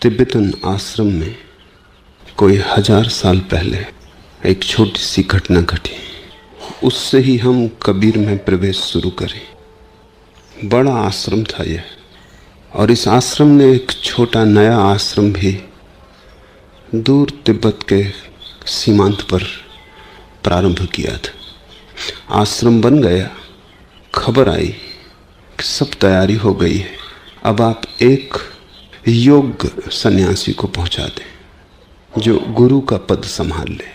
Tibetan आश्रम में कोई 1000 साल पहले एक छोटी सी घटना घटी। उससे ही हम कबीर में प्रवेश शुरू करें। बड़ा आश्रम था यह, और इस आश्रम ने एक छोटा नया आश्रम भी दूर तिब्बत के सीमांत पर प्रारंभ किया था। आश्रम बन गया, खबर आई कि सब तैयारी हो गई है, अब आप एक योग्य सन्यासी को पहुंचा दें जो गुरु का पद संभाल ले।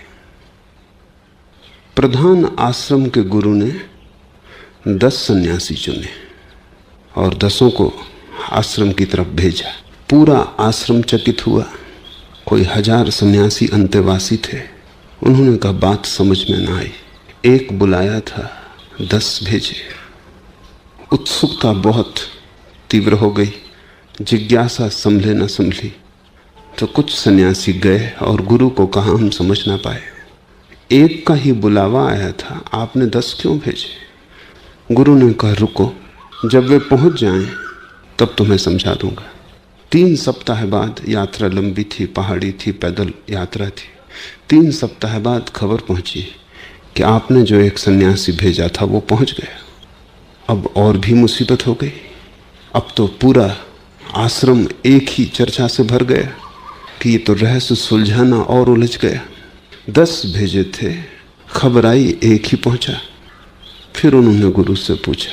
प्रधान आश्रम के गुरु ने 10 सन्यासी चुने और 10 को आश्रम की तरफ भेजा। पूरा आश्रम चकित हुआ। कोई 1000 सन्यासी अंतेवासी थे। उन्होंने कहा बात समझ में ना आई। एक बुलाया था, 10 भेजे। उत्सुकता बहुत तीव्र हो गई, जिज्ञासा संभले न संभली, तो कुछ सन्यासी गए और गुरु को कहा हम समझ ना पाए, एक का ही बुलावा आया था, आपने 10 क्यों भेजे? गुरु ने कहा रुको, जब वे पहुंच जाएं तब तुम्हें समझा दूंगा। 3 सप्ताह बाद, यात्रा लंबी थी, पहाड़ी थी, पैदल यात्रा थी। 3 सप्ताह बाद खबर पहुंची कि आपने जो एक सन्यासी भेजा था वो पहुंच गया। अब और भी मुसीबत हो गई। अब तो पूरा आश्रम एक ही चर्चा से भर गया कि ये तो रहस्य सुलझाना और उलझ गया। 10 भेजे थे, खबर आई एक ही पहुंचा। फिर उन्होंने गुरु से पूछा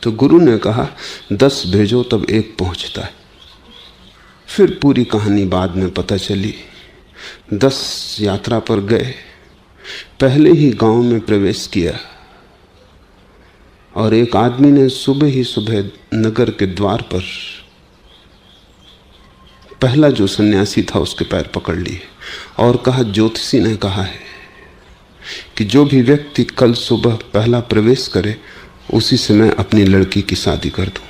तो गुरु ने कहा 10 भेजो तब एक पहुंचता है। फिर पूरी कहानी बाद में पता चली। 10 यात्रा पर गए, पहले ही गांव में प्रवेश किया और एक आदमी ने सुबह ही सुबह नगर के द्वार पर पहला जो सन्यासी था उसके पैर पकड़ लिए और कहा ज्योतिषी ने कहा है कि जो भी व्यक्ति कल सुबह पहला प्रवेश करे उसी से मैं अपनी लड़की की शादी कर दूं।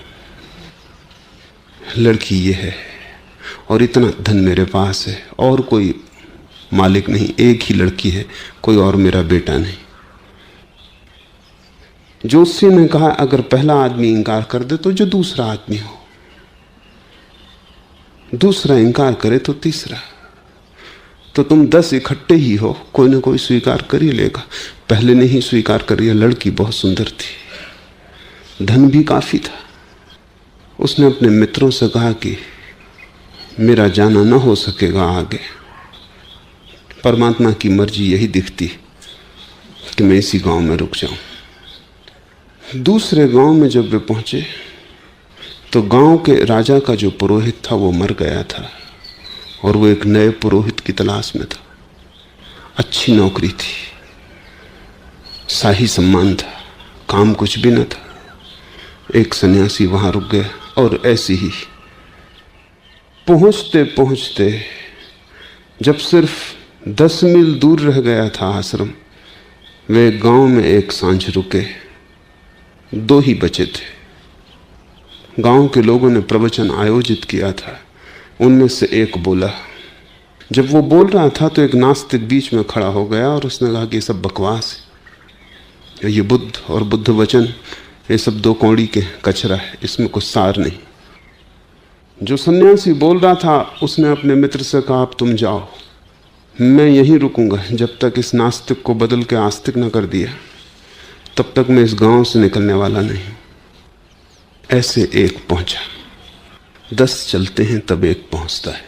लड़की ये है और इतना धन मेरे पास है और कोई मालिक नहीं, एक ही लड़की है, कोई और मेरा बेटा नहीं। ज्योतिषी ने कहा अगर पहला आदमी इंकार कर दे तो जो दूसरा आदमी हो, दूसरा इंकार करे तो तीसरा, तो तुम 10 इकट्ठे ही हो, कोई ना कोई स्वीकार कर ही लेगा। पहले ने ही स्वीकार कर लिया। लड़की बहुत सुंदर थी, धन भी काफी था। उसने अपने मित्रों से कहा कि मेरा जाना न हो सकेगा आगे, परमात्मा की मर्जी यही दिखती कि मैं इसी गांव में रुक जाऊं। दूसरे गांव में जब वे पहुंचे तो गांव के राजा का जो पुरोहित था वो मर गया था और वो एक नए पुरोहित की तलाश में था। अच्छी नौकरी थी, शाही सम्मान था, काम कुछ भी न था। एक सन्यासी वहां रुक गया और ऐसी ही पहुंचते पहुंचते जब सिर्फ 10 मील दूर रह गया था आश्रम, वे गांव में एक सांझ रुके। 2 ही बचे थे। गांव के लोगों ने प्रवचन आयोजित किया था। उनमें से एक बोला। जब वो बोल रहा था तो एक नास्तिक बीच में खड़ा हो गया और उसने कहा कि ये सब बकवास है, ये बुद्ध और बुद्ध वचन, ये सब 2 कौड़ी के कचरा है, इसमें कुछ सार नहीं। जो सन्यासी बोल रहा था उसने अपने मित्र से कहा अब तुम जाओ, मैं यहीं रुकूंगा जब तक इस नास्तिक को बदल के आस्तिक न कर दिया, तब तक मैं इस गांव से निकलने वाला नहीं। ऐसे एक पहुंचा। 10 चलते हैं तब एक पहुंचता है।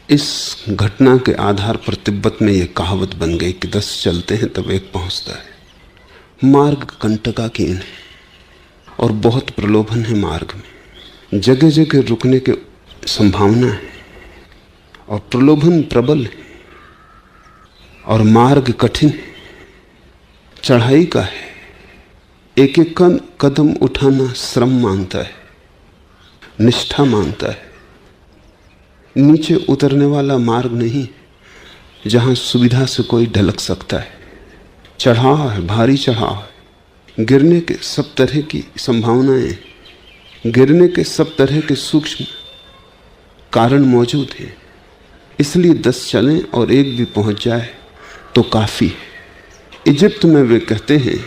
इस घटना के आधार पर तिब्बत में यह कहावत बन गई कि 10 चलते हैं तब एक पहुंचता है। मार्ग कंटकाकीर्ण है और बहुत प्रलोभन है मार्ग में। जगह जगह रुकने की संभावना है और प्रलोभन प्रबल है और मार्ग कठिन है, चढ़ाई का है। एक एक कदम उठाना श्रम मांगता है, निष्ठा मांगता है। नीचे उतरने वाला मार्ग नहीं जहां सुविधा से कोई ढलक सकता है। चढ़ाव है, भारी चढ़ाव है। गिरने के सब तरह की संभावनाएं, गिरने के सब तरह के सूक्ष्म कारण मौजूद हैं। इसलिए 10 चलें और एक भी पहुंच जाए तो काफी है। इजिप्ट में वे कहते हैं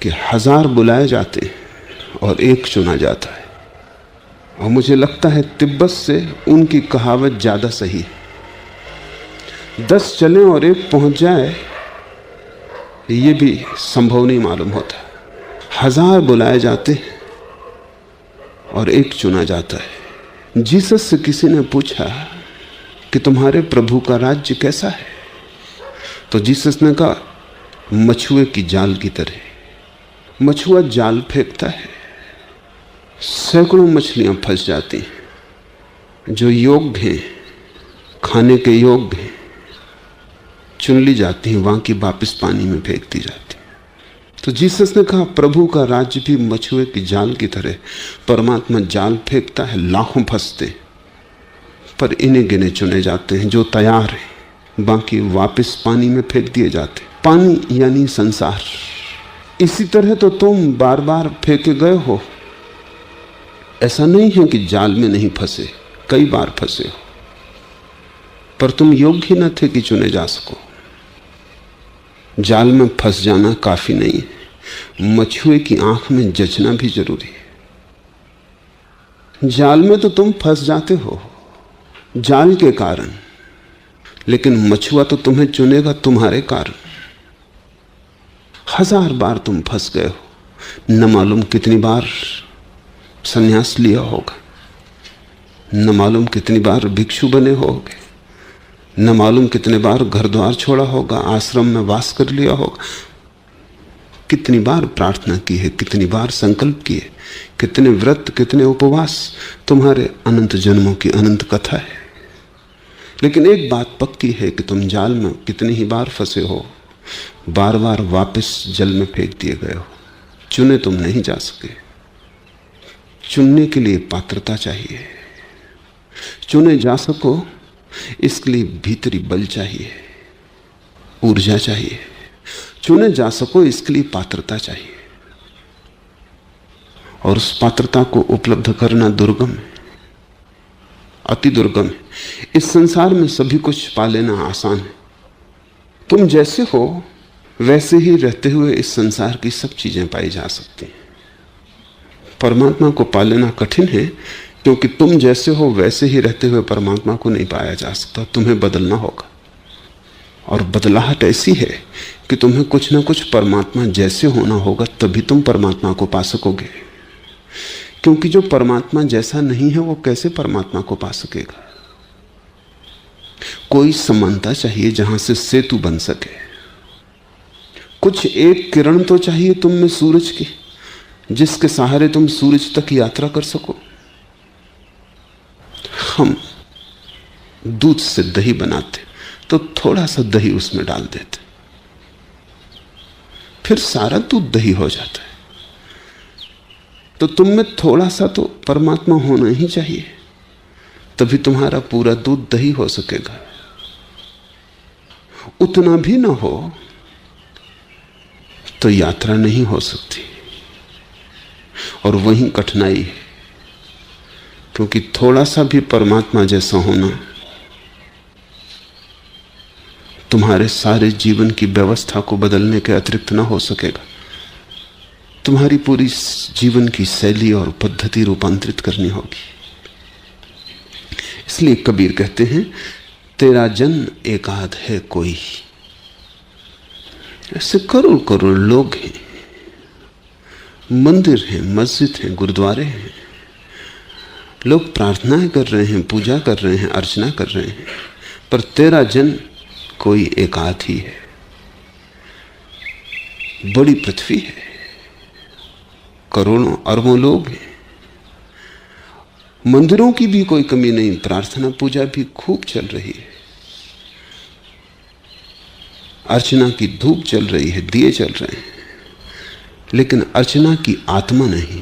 कि 1000 बुलाए जाते हैं और एक चुना जाता है। और मुझे लगता है तिब्बत से उनकी कहावत ज्यादा सही है। 10 चलें और 1 पहुंच जाए, ये भी संभव नहीं मालूम होता। 1000 बुलाए जाते हैं और 1 चुना जाता है। जीसस से किसी ने पूछा कि तुम्हारे प्रभु का राज्य कैसा है, तो जीसस ने कहा मछुए की जाल की तरह। मछुआ जाल फेंकता है, सैकड़ों मछलियां फंस जाती हैं, जो योग्य हैं, खाने के योग्य हैं, चुन ली जाती हैं, वहां की वापस पानी में फेंक दी जाती है। तो जीसस ने कहा प्रभु का राज्य भी मछुए की जाल की तरह। परमात्मा जाल फेंकता है, लाखों फंसते, पर इन्हें गिने चुने जाते हैं जो तैयार हैं, बाकी वापस पानी में फेंक दिए जाते। पानी यानी संसार। इसी तरह तो तुम बार बार फेंके गए हो। ऐसा नहीं है कि जाल में नहीं फंसे, कई बार फंसे हो, पर तुम योग्य ही न थे कि चुने जा सको। जाल में फंस जाना काफी नहीं है, मछुए की आंख में जचना भी जरूरी है। जाल में तो तुम फंस जाते हो जाल के कारण, लेकिन मछुआ तो तुम्हें चुनेगा तुम्हारे कारण। 1000 बार तुम फंस गए हो, न मालूम कितनी बार संन्यास लिया होगा, न मालूम कितनी बार भिक्षु बने होगे, न मालूम कितने बार घर द्वार छोड़ा होगा, आश्रम में वास कर लिया होगा, कितनी बार प्रार्थना की है, कितनी बार संकल्प किए, कितने व्रत, कितने उपवास। तुम्हारे अनंत जन्मों की अनंत कथा है। लेकिन एक बात पक्की है कि तुम जाल में कितनी ही बार फंसे हो, बार बार वापस जल में फेंक दिए गए हो। चुने तुम नहीं जा सके। चुनने के लिए पात्रता चाहिए। चुने जा सको इसके लिए भीतरी बल चाहिए, ऊर्जा चाहिए। चुने जा सको इसके लिए पात्रता चाहिए, और उस पात्रता को उपलब्ध करना दुर्गम है, अति दुर्गम है। इस संसार में सभी कुछ पा लेना आसान है। तुम जैसे हो वैसे ही रहते हुए इस संसार की सब चीजें पाई जा सकती हैं। परमात्मा को पा लेना कठिन है, क्योंकि तुम जैसे हो वैसे ही रहते हुए परमात्मा को नहीं पाया जा सकता। तुम्हें बदलना होगा, और बदलाहट ऐसी है कि तुम्हें कुछ ना कुछ परमात्मा जैसे होना होगा, तभी तुम परमात्मा को पा सकोगे। क्योंकि जो परमात्मा जैसा नहीं है वो कैसे परमात्मा को पा सकेगा। कोई समानता चाहिए जहां से सेतु बन सके। कुछ एक किरण तो चाहिए तुम में सूरज की, जिसके सहारे तुम सूरज तक यात्रा कर सको। हम दूध से दही बनाते तो थोड़ा सा दही उसमें डाल देते, फिर सारा दूध दही हो जाता है। तो तुम में थोड़ा सा तो परमात्मा होना ही चाहिए, तभी तुम्हारा पूरा दूध दही हो सकेगा। उतना भी ना हो तो यात्रा नहीं हो सकती, और वहीं कठिनाई है। क्योंकि थोड़ा सा भी परमात्मा जैसा होना तुम्हारे सारे जीवन की व्यवस्था को बदलने के अतिरिक्त ना हो सकेगा। तुम्हारी पूरी जीवन की शैली और पद्धति रूपांतरित करनी होगी। इसलिए कबीर कहते हैं, तेरा जन एकाध है कोई। ऐसे करोड़ करोड़ लोग हैं, मंदिर हैं, मस्जिद हैं, गुरुद्वारे हैं, लोग प्रार्थनाएं कर रहे हैं, पूजा कर रहे हैं, अर्चना कर रहे हैं, पर तेरा जन कोई एकाध ही है। बड़ी पृथ्वी है, करोड़ों अरबों लोग हैं, मंदिरों की भी कोई कमी नहीं, प्रार्थना पूजा भी खूब चल रही है, अर्चना की धूप चल रही है, दिए चल रहे हैं, लेकिन अर्चना की आत्मा नहीं।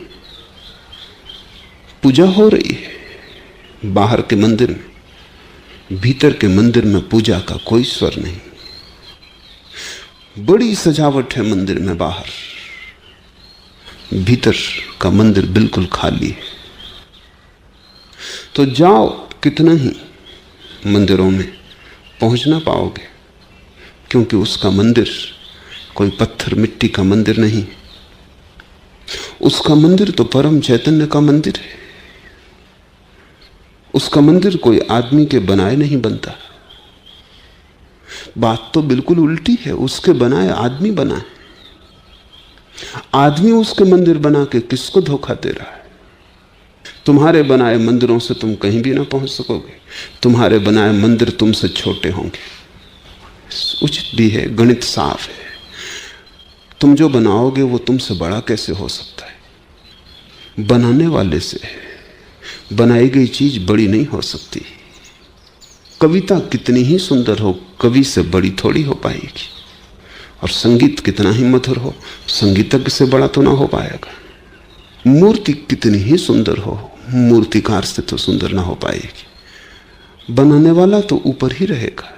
पूजा हो रही है बाहर के मंदिर में, भीतर के मंदिर में पूजा का कोई स्वर नहीं। बड़ी सजावट है मंदिर में बाहर, भीतर का मंदिर बिल्कुल खाली है। तो जाओ कितना ही मंदिरों में, पहुंच ना पाओगे, क्योंकि उसका मंदिर कोई पत्थर मिट्टी का मंदिर नहीं, उसका मंदिर तो परम चैतन्य का मंदिर है। उसका मंदिर कोई आदमी के बनाए नहीं बनता। बात तो बिल्कुल उल्टी है, उसके बनाए आदमी बनाए। आदमी उसके मंदिर बना के किसको धोखा दे रहा है? तुम्हारे बनाए मंदिरों से तुम कहीं भी ना पहुंच सकोगे। तुम्हारे बनाए मंदिर तुमसे छोटे होंगे। उचित भी है, गणित साफ है। तुम जो बनाओगे वो तुमसे बड़ा कैसे हो सकता है? बनाने वाले से बनाई गई चीज बड़ी नहीं हो सकती। कविता कितनी ही सुंदर हो, कवि से बड़ी थोड़ी हो पाएगी। और संगीत कितना ही मधुर हो, संगीतज्ञ से बड़ा तो ना हो पाएगा। मूर्ति कितनी ही सुंदर हो, मूर्तिकार से तो सुंदर ना हो पाएगी। बनाने वाला तो ऊपर ही रहेगा,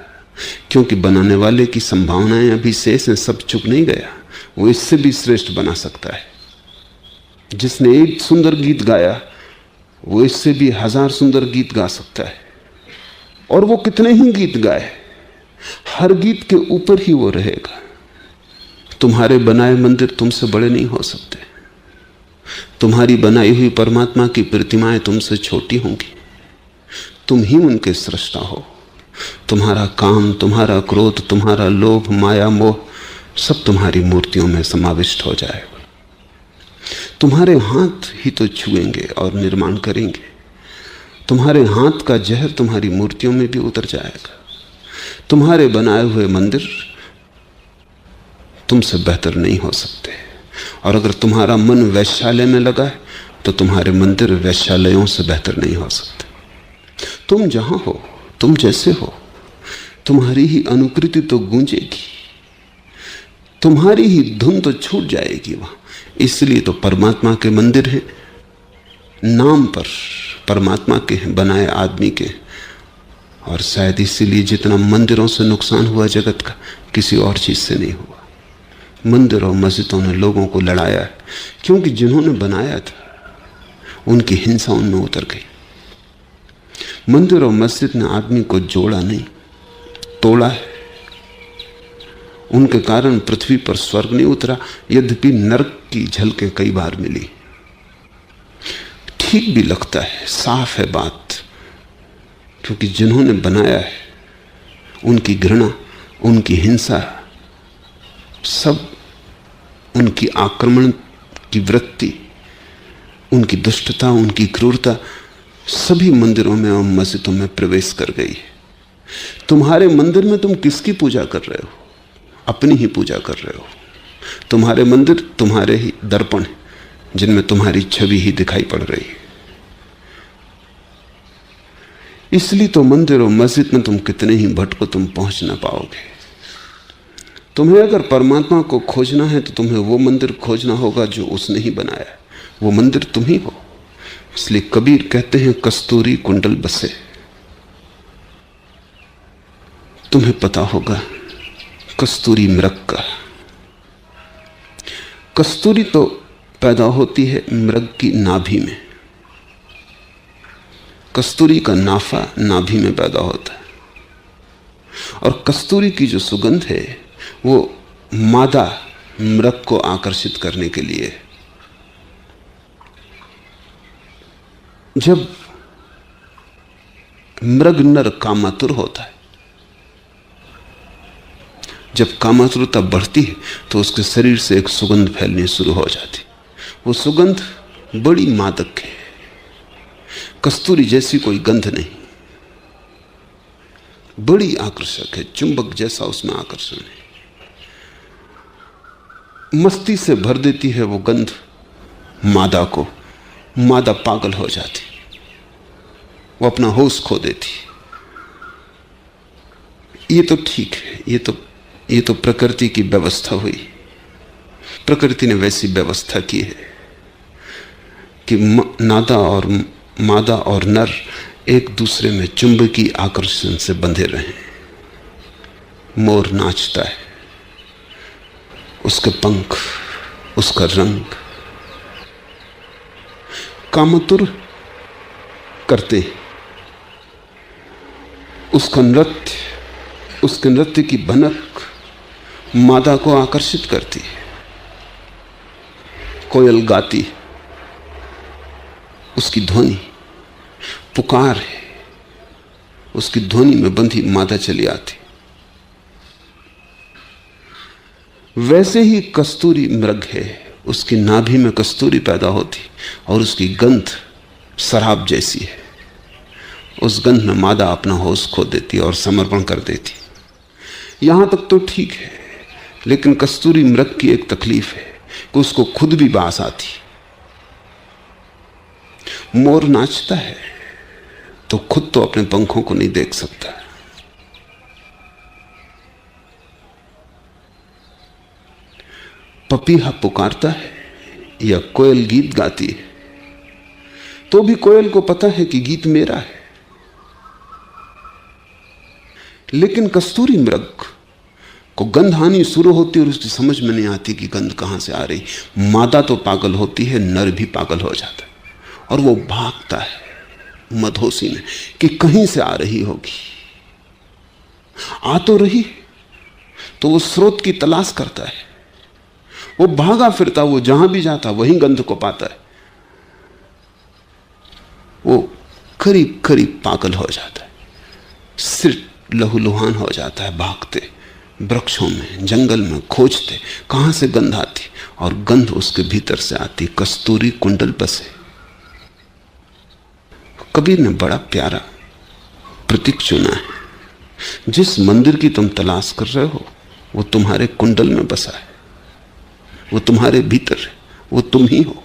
क्योंकि बनाने वाले की संभावनाएं अभी शेष हैं, सब चुक नहीं गया। वो इससे भी श्रेष्ठ बना सकता है। जिसने एक सुंदर गीत गाया वो इससे भी 1000 सुंदर गीत गा सकता है। और वो कितने ही गीत गाए, हर गीत के ऊपर ही वो रहेगा। तुम्हारे बनाए मंदिर तुमसे बड़े नहीं हो सकते। तुम्हारी बनाई हुई परमात्मा की प्रतिमाएं तुमसे छोटी होंगी। तुम ही उनके सृष्टा हो। तुम्हारा काम, तुम्हारा क्रोध, तुम्हारा लोभ, माया, मोह सब तुम्हारी मूर्तियों में समाविष्ट हो जाएगा। तुम्हारे हाथ ही तो छुएंगे और निर्माण करेंगे। तुम्हारे हाथ का जहर तुम्हारी मूर्तियों में भी उतर जाएगा। तुम्हारे बनाए हुए मंदिर तुमसे बेहतर नहीं हो सकते। और अगर तुम्हारा मन वैश्यालय में लगा है तो तुम्हारे मंदिर वैश्यालयों से बेहतर नहीं हो सकते। तुम जहां हो, तुम जैसे हो, तुम्हारी ही अनुकृति तो गूंजेगी, तुम्हारी ही धुन तो छूट जाएगी वहां। इसलिए तो परमात्मा के मंदिर हैं, नाम पर परमात्मा के हैं, बनाए आदमी के। और शायद इसीलिए जितना मंदिरों से नुकसान हुआ जगत का, किसी और चीज से नहीं हुआ। मंदिर और मस्जिदों ने लोगों को लड़ाया है, क्योंकि जिन्होंने बनाया था उनकी हिंसा उनमें उतर गई। मंदिर और मस्जिद ने आदमी को जोड़ा नहीं, तोड़ा है। उनके कारण पृथ्वी पर स्वर्ग नहीं उतरा, यद्यपि नरक की झलकें कई बार मिली। ठीक भी लगता है, साफ है बात, क्योंकि जिन्होंने बनाया है उनकी घृणा, उनकी हिंसा, सब उनकी आक्रमण की वृत्ति, उनकी दुष्टता, उनकी क्रूरता सभी मंदिरों में और मस्जिदों में प्रवेश कर गई है। तुम्हारे मंदिर में तुम किसकी पूजा कर रहे हो? अपनी ही पूजा कर रहे हो। तुम्हारे मंदिर तुम्हारे ही दर्पण हैं, जिनमें तुम्हारी छवि ही दिखाई पड़ रही है। इसलिए तो मंदिर और मस्जिद में तुम कितने ही भटको, तुम पहुंच ना पाओगे। तुम्हें अगर परमात्मा को खोजना है तो तुम्हें वो मंदिर खोजना होगा जो उसने ही बनाया है। वो मंदिर तुम ही हो। इसलिए कबीर कहते हैं, कस्तूरी कुंडल बसे। तुम्हें पता होगा कस्तूरी मृग का। कस्तूरी तो पैदा होती है मृग की नाभि में। कस्तूरी का नाफा नाभि में पैदा होता है। और कस्तूरी की जो सुगंध है वो मादा मृग को आकर्षित करने के लिए। जब मृग नर कामातुर होता है, जब कामातुरता बढ़ती है तो उसके शरीर से एक सुगंध फैलनी शुरू हो जाती। वो सुगंध बड़ी मादक है। कस्तूरी जैसी कोई गंध नहीं, बड़ी आकर्षक है, चुंबक जैसा उसमें आकर्षण है। मस्ती से भर देती है वो गंध मादा को। मादा पागल हो जाती, वो अपना होश खो देती। ये तो ठीक है, ये तो प्रकृति की व्यवस्था हुई। प्रकृति ने वैसी व्यवस्था की है कि मादा और नर एक दूसरे में चुंबकीय आकर्षण से बंधे रहें। मोर नाचता है, उसके पंख, उसका रंग कामतुर करते, उसका नृत्य, उसके नृत्य की भनक मादा को आकर्षित करती है। कोयल गाती, उसकी ध्वनि पुकार है, उसकी ध्वनि में बंधी मादा चली आती। वैसे ही कस्तूरी मृग है, उसकी नाभि में कस्तूरी पैदा होती और उसकी गंध शराब जैसी है। उस गंध में मादा अपना होश खो देती और समर्पण कर देती। यहां तक तो ठीक है, लेकिन कस्तूरी मृग की एक तकलीफ है कि उसको खुद भी बास आती। मोर नाचता है तो खुद तो अपने पंखों को नहीं देख सकता। पपीहा पुकारता है या कोयल गीत गाती है तो भी कोयल को पता है कि गीत मेरा है। लेकिन कस्तूरी मृग को गंध आनी शुरू होती और उसकी समझ में नहीं आती कि गंध कहां से आ रही। मादा तो पागल होती है, नर भी पागल हो जाता है और वो भागता है मधोसी में कि कहीं से आ रही होगी। आ तो रही तो वो स्रोत की तलाश करता है। वो भागा फिरता, वो जहां भी जाता वहीं गंध को पाता है। वो करीब करीब पागल हो जाता है, सिर लहूलुहान हो जाता है। भागते वृक्षों में, जंगल में खोजते कहां से गंध आती, और गंध उसके भीतर से आती। कस्तूरी कुंडल बसे। कबीर ने बड़ा प्यारा प्रतीक चुना है। जिस मंदिर की तुम तलाश कर रहे हो वो तुम्हारे कुंडल में बसा है, वो तुम्हारे भीतर है, वो तुम ही हो।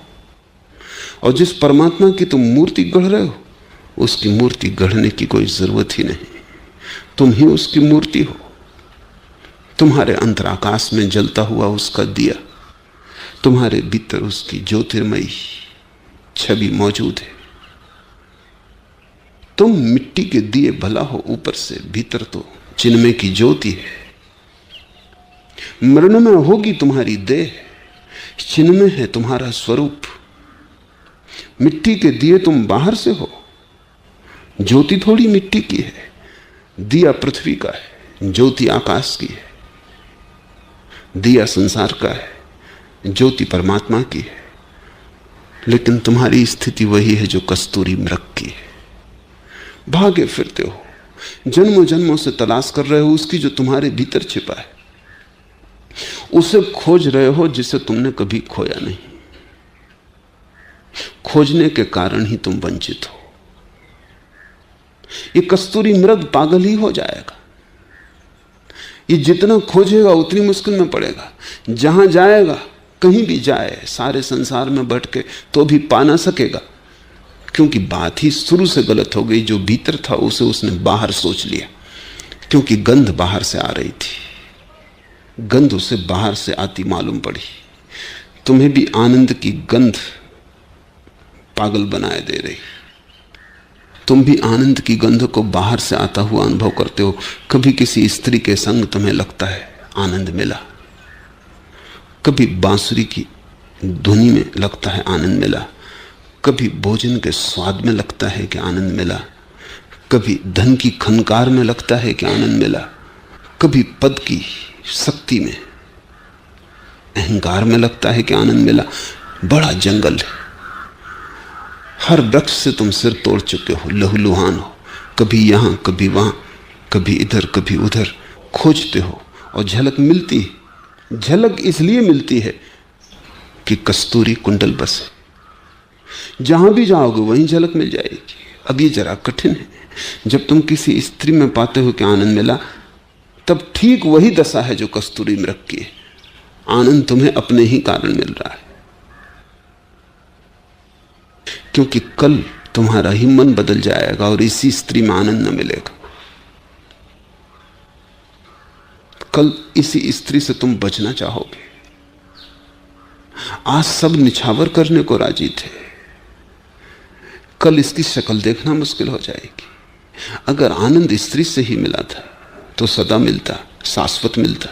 और जिस परमात्मा की तुम मूर्ति गढ़ रहे हो उसकी मूर्ति गढ़ने की कोई जरूरत ही नहीं, तुम ही उसकी मूर्ति हो। तुम्हारे अंतराकाश में जलता हुआ उसका दिया, तुम्हारे भीतर उसकी ज्योतिर्मयी छवि मौजूद है। तुम मिट्टी के दिए भला हो ऊपर से, भीतर तो चिन्मय की ज्योति है। मरण में होगी तुम्हारी देह, चिन्मय है तुम्हारा स्वरूप। मिट्टी के दिए तुम बाहर से हो, ज्योति थोड़ी मिट्टी की है। दिया पृथ्वी का है, ज्योति आकाश की है। दिया संसार का है, ज्योति परमात्मा की है। लेकिन तुम्हारी स्थिति वही है जो कस्तूरी मृग की है। भागे फिरते हो, जन्मों जन्मों से तलाश कर रहे हो उसकी जो तुम्हारे भीतर छिपा है। उसे खोज रहे हो जिसे तुमने कभी खोया नहीं। खोजने के कारण ही तुम वंचित हो। ये कस्तूरी मृग पागल ही हो जाएगा। ये जितना खोजेगा उतनी मुश्किल में पड़ेगा। जहां जाएगा, कहीं भी जाए सारे संसार में भटके तो भी पा ना सकेगा, क्योंकि बात ही शुरू से गलत हो गई। जो भीतर था उसे उसने बाहर सोच लिया, क्योंकि गंध बाहर से आ रही थी। गंध उसे बाहर से आती मालूम पड़ी। तुम्हें भी आनंद की गंध पागल बनाए दे रही। तुम भी आनंद की गंध को बाहर से आता हुआ अनुभव करते हो। कभी किसी स्त्री के संग तुम्हें लगता है आनंद मिला, कभी बांसुरी की धुनी में लगता है आनंद मिला, कभी भोजन के स्वाद में लगता है कि आनंद मिला, कभी धन की खनकार में लगता है कि आनंद मिला, कभी पद की शक्ति में, अहंकार में लगता है कि आनंद मिला। बड़ा जंगल है। हर वृक्ष से तुम सिर तोड़ चुके हो, लहूलुहान हो, कभी यहां कभी वहां, कभी इधर कभी उधर खोजते हो और झलक मिलती है। झलक इसलिए मिलती है कि कस्तूरी कुंडल बसे। जहां भी जाओगे वहीं झलक मिल जाएगी। अब ये जरा कठिन है। जब तुम किसी स्त्री में पाते हो कि आनंद मिला, तब ठीक वही दशा है जो कस्तूरी मृग की है। आनंद तुम्हें अपने ही कारण मिल रहा है, क्योंकि कल तुम्हारा ही मन बदल जाएगा और इसी स्त्री में आनंद न मिलेगा। कल इसी स्त्री से तुम बचना चाहोगे। आज सब निछावर करने को राजी थे, कल इसकी शक्ल देखना मुश्किल हो जाएगी। अगर आनंद स्त्री से ही मिला था तो सदा मिलता, शाश्वत मिलता।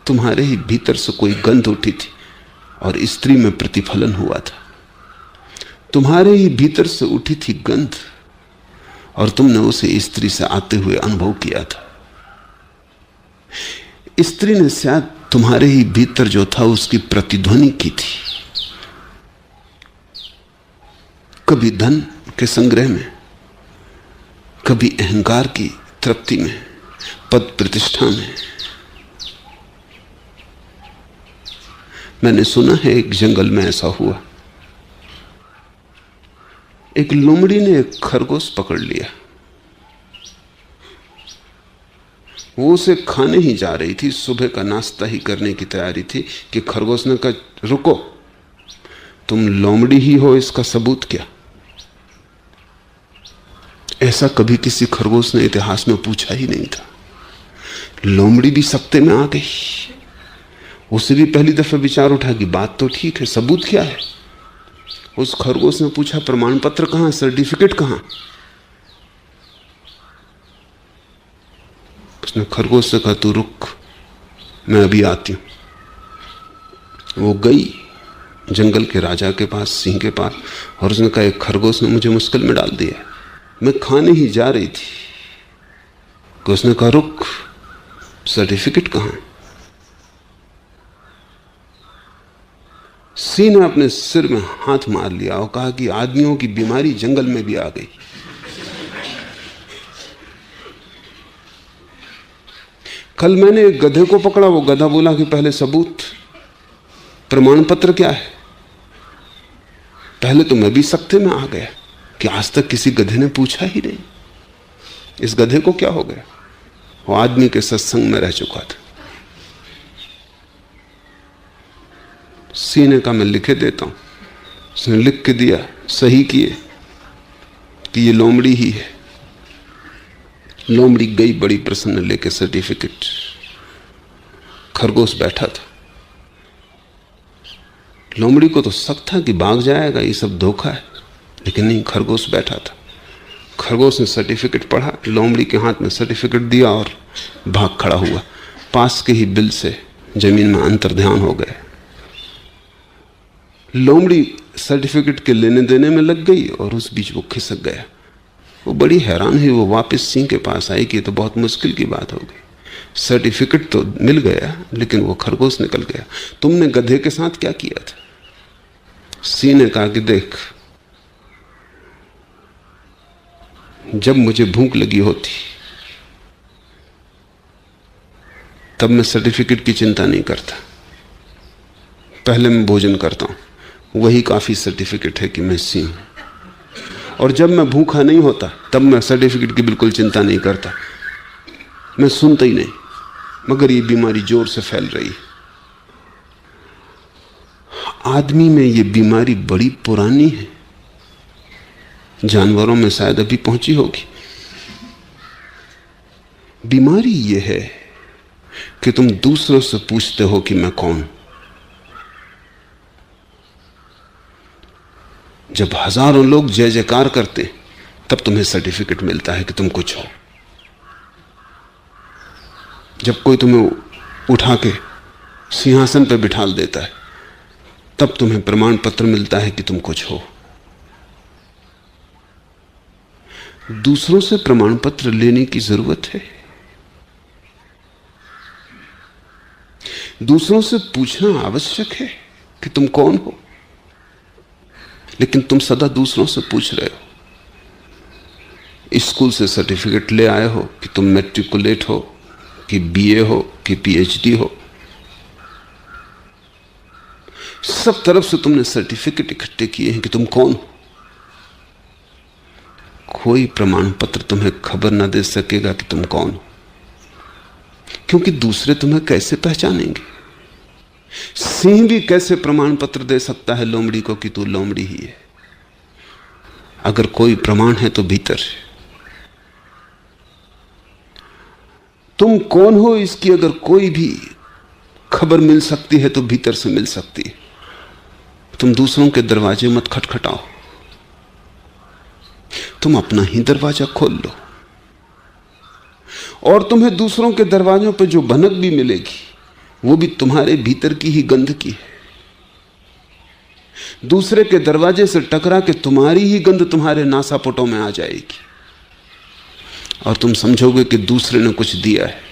तुम्हारे ही भीतर से कोई गंध उठी थी और स्त्री में प्रतिफलन हुआ था। तुम्हारे ही भीतर से उठी थी गंध और तुमने उसे स्त्री से आते हुए अनुभव किया था। स्त्री ने शायद तुम्हारे ही भीतर जो था उसकी प्रतिध्वनि की थी। कभी धन के संग्रह में, कभी अहंकार की तृप्ति में, पद प्रतिष्ठा में। मैंने सुना है एक जंगल में ऐसा हुआ, एक लोमड़ी ने एक खरगोश पकड़ लिया। वो उसे खाने ही जा रही थी, सुबह का नाश्ता ही करने की तैयारी थी कि खरगोश ने कहा, रुको, तुम लोमड़ी ही हो, इसका सबूत क्या? ऐसा कभी किसी खरगोश ने इतिहास में पूछा ही नहीं था। लोमड़ी भी सत्ते में आ गई। उसे भी पहली दफा विचार उठा कि बात तो ठीक है, सबूत क्या है? उस खरगोश ने पूछा, प्रमाण पत्र कहां, सर्टिफिकेट कहां? उसने खरगोश से कहा, तू रुक, मैं अभी आती हूं। वो गई जंगल के राजा के पास, सिंह के पास, और उसने कहा, एक खरगोश ने मुझे मुश्किल में डाल दिया, मैं खाने ही जा रही थी। कि उसने कहा, रुक, सर्टिफिकेट कहां है? सिंह ने अपने सिर में हाथ मार लिया और कहा कि आदमियों की बीमारी जंगल में भी आ गई। कल मैंने एक गधे को पकड़ा, वो गधा बोला कि पहले सबूत, प्रमाण पत्र क्या है? पहले तो मैं भी सख्ते में आ गया कि आज तक किसी गधे ने पूछा ही नहीं, इस गधे को क्या हो गया? वो आदमी के सत्संग में रह चुका था। सिंह ने कहा, मैं लिखे देता हूं। उसने लिख के दिया, सही किए कि ये लोमड़ी ही है। लोमड़ी गई बड़ी प्रसन्न लेके सर्टिफिकेट। खरगोश बैठा था। लोमड़ी को तो शक था कि भाग जाएगा, ये सब धोखा है, लेकिन नहीं, खरगोश बैठा था। खरगोश ने सर्टिफिकेट पढ़ा, लोमड़ी के हाथ में सर्टिफिकेट दिया और भाग खड़ा हुआ। पास के ही बिल से जमीन में अंतर्ध्यान हो गए। लोमड़ी सर्टिफिकेट के लेने देने में लग गई और उस बीच वो खिसक गया। वो बड़ी हैरान हुई, वो वापस सिंह के पास आई कि तो बहुत मुश्किल की बात हो गई। सर्टिफिकेट तो मिल गया, लेकिन वो खरगोश निकल गया। तुमने गधे के साथ क्या किया था? सिंह ने कहा कि देख, जब मुझे भूख लगी होती तब मैं सर्टिफिकेट की चिंता नहीं करता, पहले मैं भोजन करता हूं, वही काफी सर्टिफिकेट है कि मैं सिंह हूं। और जब मैं भूखा नहीं होता तब मैं सर्टिफिकेट की बिल्कुल चिंता नहीं करता, मैं सुनता ही नहीं, मगर ये बीमारी जोर से फैल रही है। आदमी में ये बीमारी बड़ी पुरानी है, जानवरों में शायद अभी पहुंची होगी। बीमारी ये है कि तुम दूसरों से पूछते हो कि मैं कौन हूं। जब हजारों लोग जय जयकार करते तब तुम्हें सर्टिफिकेट मिलता है कि तुम कुछ हो। जब कोई तुम्हें उठा के सिंहासन पर बिठा देता है तब तुम्हें प्रमाण पत्र मिलता है कि तुम कुछ हो। दूसरों से प्रमाण पत्र लेने की जरूरत है? दूसरों से पूछना आवश्यक है कि तुम कौन हो, लेकिन तुम सदा दूसरों से पूछ रहे हो। स्कूल से सर्टिफिकेट ले आए हो कि तुम मैट्रिकुलेट हो, कि बीए हो, कि पीएचडी हो। सब तरफ से तुमने सर्टिफिकेट इकट्ठे किए हैं कि तुम कौन हो। कोई प्रमाण पत्र तुम्हें खबर ना दे सकेगा कि तुम कौन हो, क्योंकि दूसरे तुम्हें कैसे पहचानेंगे? सिंह भी कैसे प्रमाण पत्र दे सकता है लोमड़ी को कि तू लोमड़ी ही है? अगर कोई प्रमाण है तो भीतर है। तुम कौन हो इसकी अगर कोई भी खबर मिल सकती है तो भीतर से मिल सकती है। तुम दूसरों के दरवाजे मत खटखटाओ, तुम अपना ही दरवाजा खोल लो, और तुम्हें दूसरों के दरवाजों पर जो भनक भी मिलेगी वो भी तुम्हारे भीतर की ही गंध की है। दूसरे के दरवाजे से टकरा के तुम्हारी ही गंध तुम्हारे नासापुटों में आ जाएगी और तुम समझोगे कि दूसरे ने कुछ दिया है।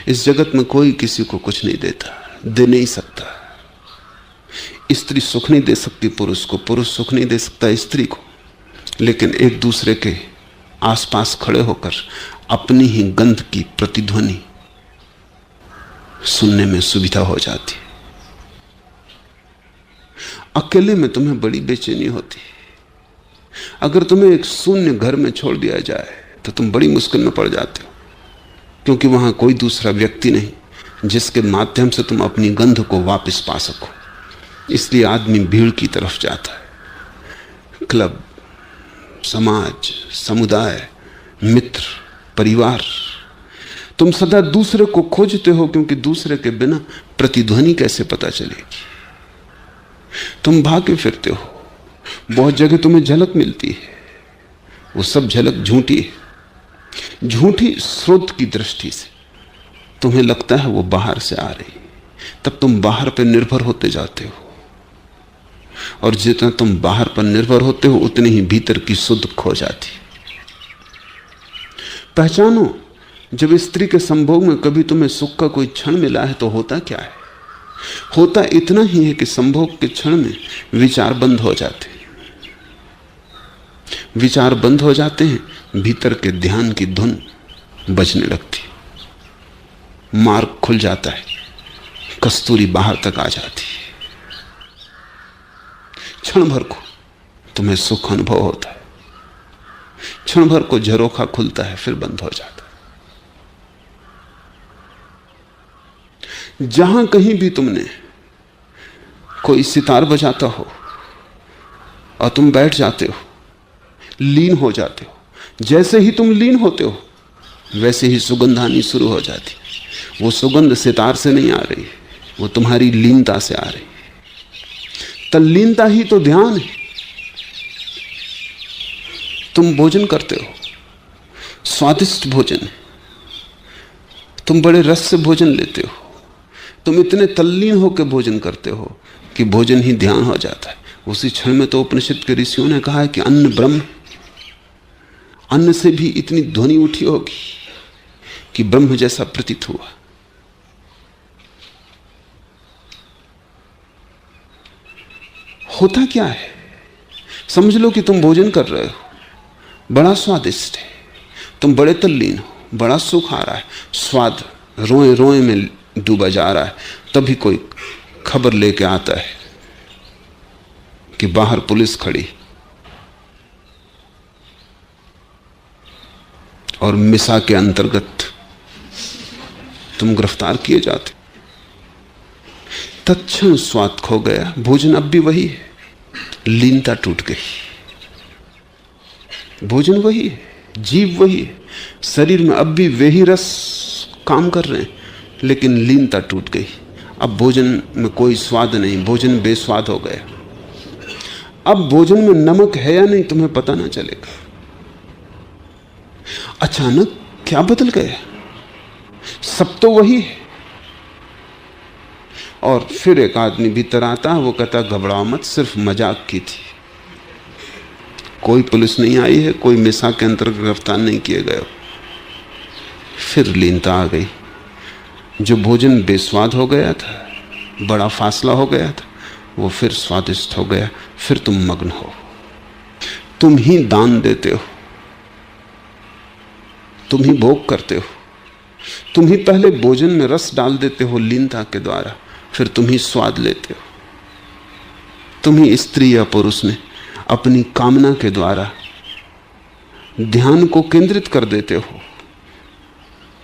इस जगत में कोई किसी को कुछ नहीं देता, दे नहीं सकता। स्त्री सुख नहीं दे सकती पुरुष को, पुरुष सुख नहीं दे सकता स्त्री को, लेकिन एक दूसरे के आसपास खड़े होकर अपनी ही गंध की प्रतिध्वनि सुनने में सुविधा हो जाती। अकेले में तुम्हें बड़ी बेचैनी होती। अगर तुम्हें एक शून्य घर में छोड़ दिया जाए तो तुम बड़ी मुश्किल में पड़ जाते हो, क्योंकि वहां कोई दूसरा व्यक्ति नहीं जिसके माध्यम से तुम अपनी गंध को वापस पा सको। इसलिए आदमी भीड़ की तरफ जाता है। क्लब, समाज, समुदाय, मित्र, परिवार। तुम सदा दूसरे को खोजते हो, क्योंकि दूसरे के बिना प्रतिध्वनि कैसे पता चलेगी। तुम भागे फिरते हो, बहुत जगह तुम्हें झलक मिलती है, वो सब झलक झूठी है, झूठी स्रोत की दृष्टि से। तुम्हें लगता है वो बाहर से आ रही, तब तुम बाहर पर निर्भर होते जाते हो, और जितना तुम बाहर पर निर्भर होते हो उतनी ही भीतर की शुद्ध खो जाती। पहचानो, जब स्त्री के संभोग में कभी तुम्हें सुख का कोई क्षण मिला है तो होता क्या है? होता इतना ही है कि संभोग के क्षण में विचार बंद हो जाते हैं। विचार बंद हो जाते हैं, भीतर के ध्यान की धुन बजने लगती, मार्ग खुल जाता है, कस्तूरी बाहर तक आ जाती है। क्षण भर को तुम्हें सुख अनुभव होता है, क्षण भर को झरोखा खुलता है, फिर बंद हो जाता है। जहां कहीं भी तुमने कोई सितार बजाता हो और तुम बैठ जाते हो, लीन हो जाते हो, जैसे ही तुम लीन होते हो वैसे ही सुगंध आनी शुरू हो जाती। वो सुगंध सितार से नहीं आ रही, वो तुम्हारी लीनता से आ रही। तल्लीनता ही तो ध्यान है। तुम भोजन करते हो, स्वादिष्ट भोजन है, तुम बड़े रस से भोजन लेते हो, तुम इतने तल्लीन होकर भोजन करते हो कि भोजन ही ध्यान हो जाता है। उसी क्षण में तो उपनिषद के ऋषियों ने कहा है कि अन्न ब्रह्म। अन्न से भी इतनी ध्वनि उठी होगी कि ब्रह्म जैसा प्रतीत हुआ। होता क्या है? समझ लो कि तुम भोजन कर रहे हो, बड़ा स्वादिष्ट है, तुम बड़े तल्लीन हो, बड़ा सुख आ रहा है, स्वाद रोए रोए में डूबा जा रहा है। तभी कोई खबर लेके आता है कि बाहर पुलिस खड़ी और मिसा के अंतर्गत तुम गिरफ्तार किए जाते। तत्क्षण स्वाद खो गया, भोजन अब भी वही है, लीनता टूट गई। भोजन वही है, जीव वही है, शरीर में अब भी वे ही रस काम कर रहे हैं, लेकिन लीनता टूट गई। अब भोजन में कोई स्वाद नहीं, भोजन बेस्वाद हो गया। अब भोजन में नमक है या नहीं तुम्हें पता ना चलेगा। अचानक क्या बदल गया? सब तो वही है। और फिर एक आदमी भीतर आता है, वो कहता घबराओ मत, सिर्फ मजाक की थी, कोई पुलिस नहीं आई है, कोई मिसा के अंतर्गत गिरफ्तार नहीं किए गए। फिर लीनता आ गई। जो भोजन बेस्वाद हो गया था, बड़ा फासला हो गया था, वो फिर स्वादिष्ट हो गया। फिर तुम मग्न हो, तुम ही दान देते हो, तुम ही भोग करते हो, तुम ही पहले भोजन में रस डाल देते हो लीनता के द्वारा, फिर तुम ही स्वाद लेते हो। तुम ही स्त्री या पुरुष में अपनी कामना के द्वारा ध्यान को केंद्रित कर देते हो,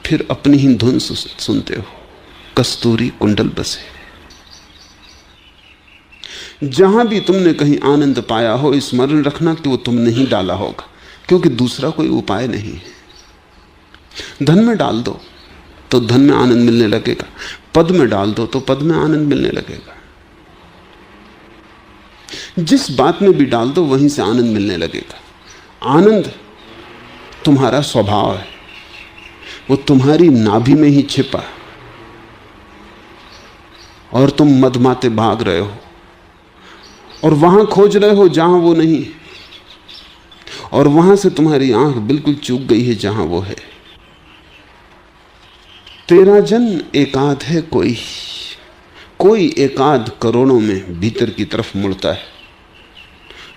फिर अपनी ही धुन सुनते हो। कस्तूरी कुंडल बसे। जहां भी तुमने कहीं आनंद पाया हो, स्मरण रखना कि वो तुमने ही डाला होगा, क्योंकि दूसरा कोई उपाय नहीं है। धन में डाल दो तो धन में आनंद मिलने लगेगा, पद में डाल दो तो पद में आनंद मिलने लगेगा, जिस बात में भी डाल दो वहीं से आनंद मिलने लगेगा। आनंद तुम्हारा स्वभाव है, वो तुम्हारी नाभि में ही छिपा, और तुम मदमाते भाग रहे हो और वहां खोज रहे हो जहां वो नहीं, और वहां से तुम्हारी आंख बिल्कुल चूक गई है जहां वो है। तेरा जन एकाध है कोई, कोई एकाध करोड़ों में भीतर की तरफ मुड़ता है।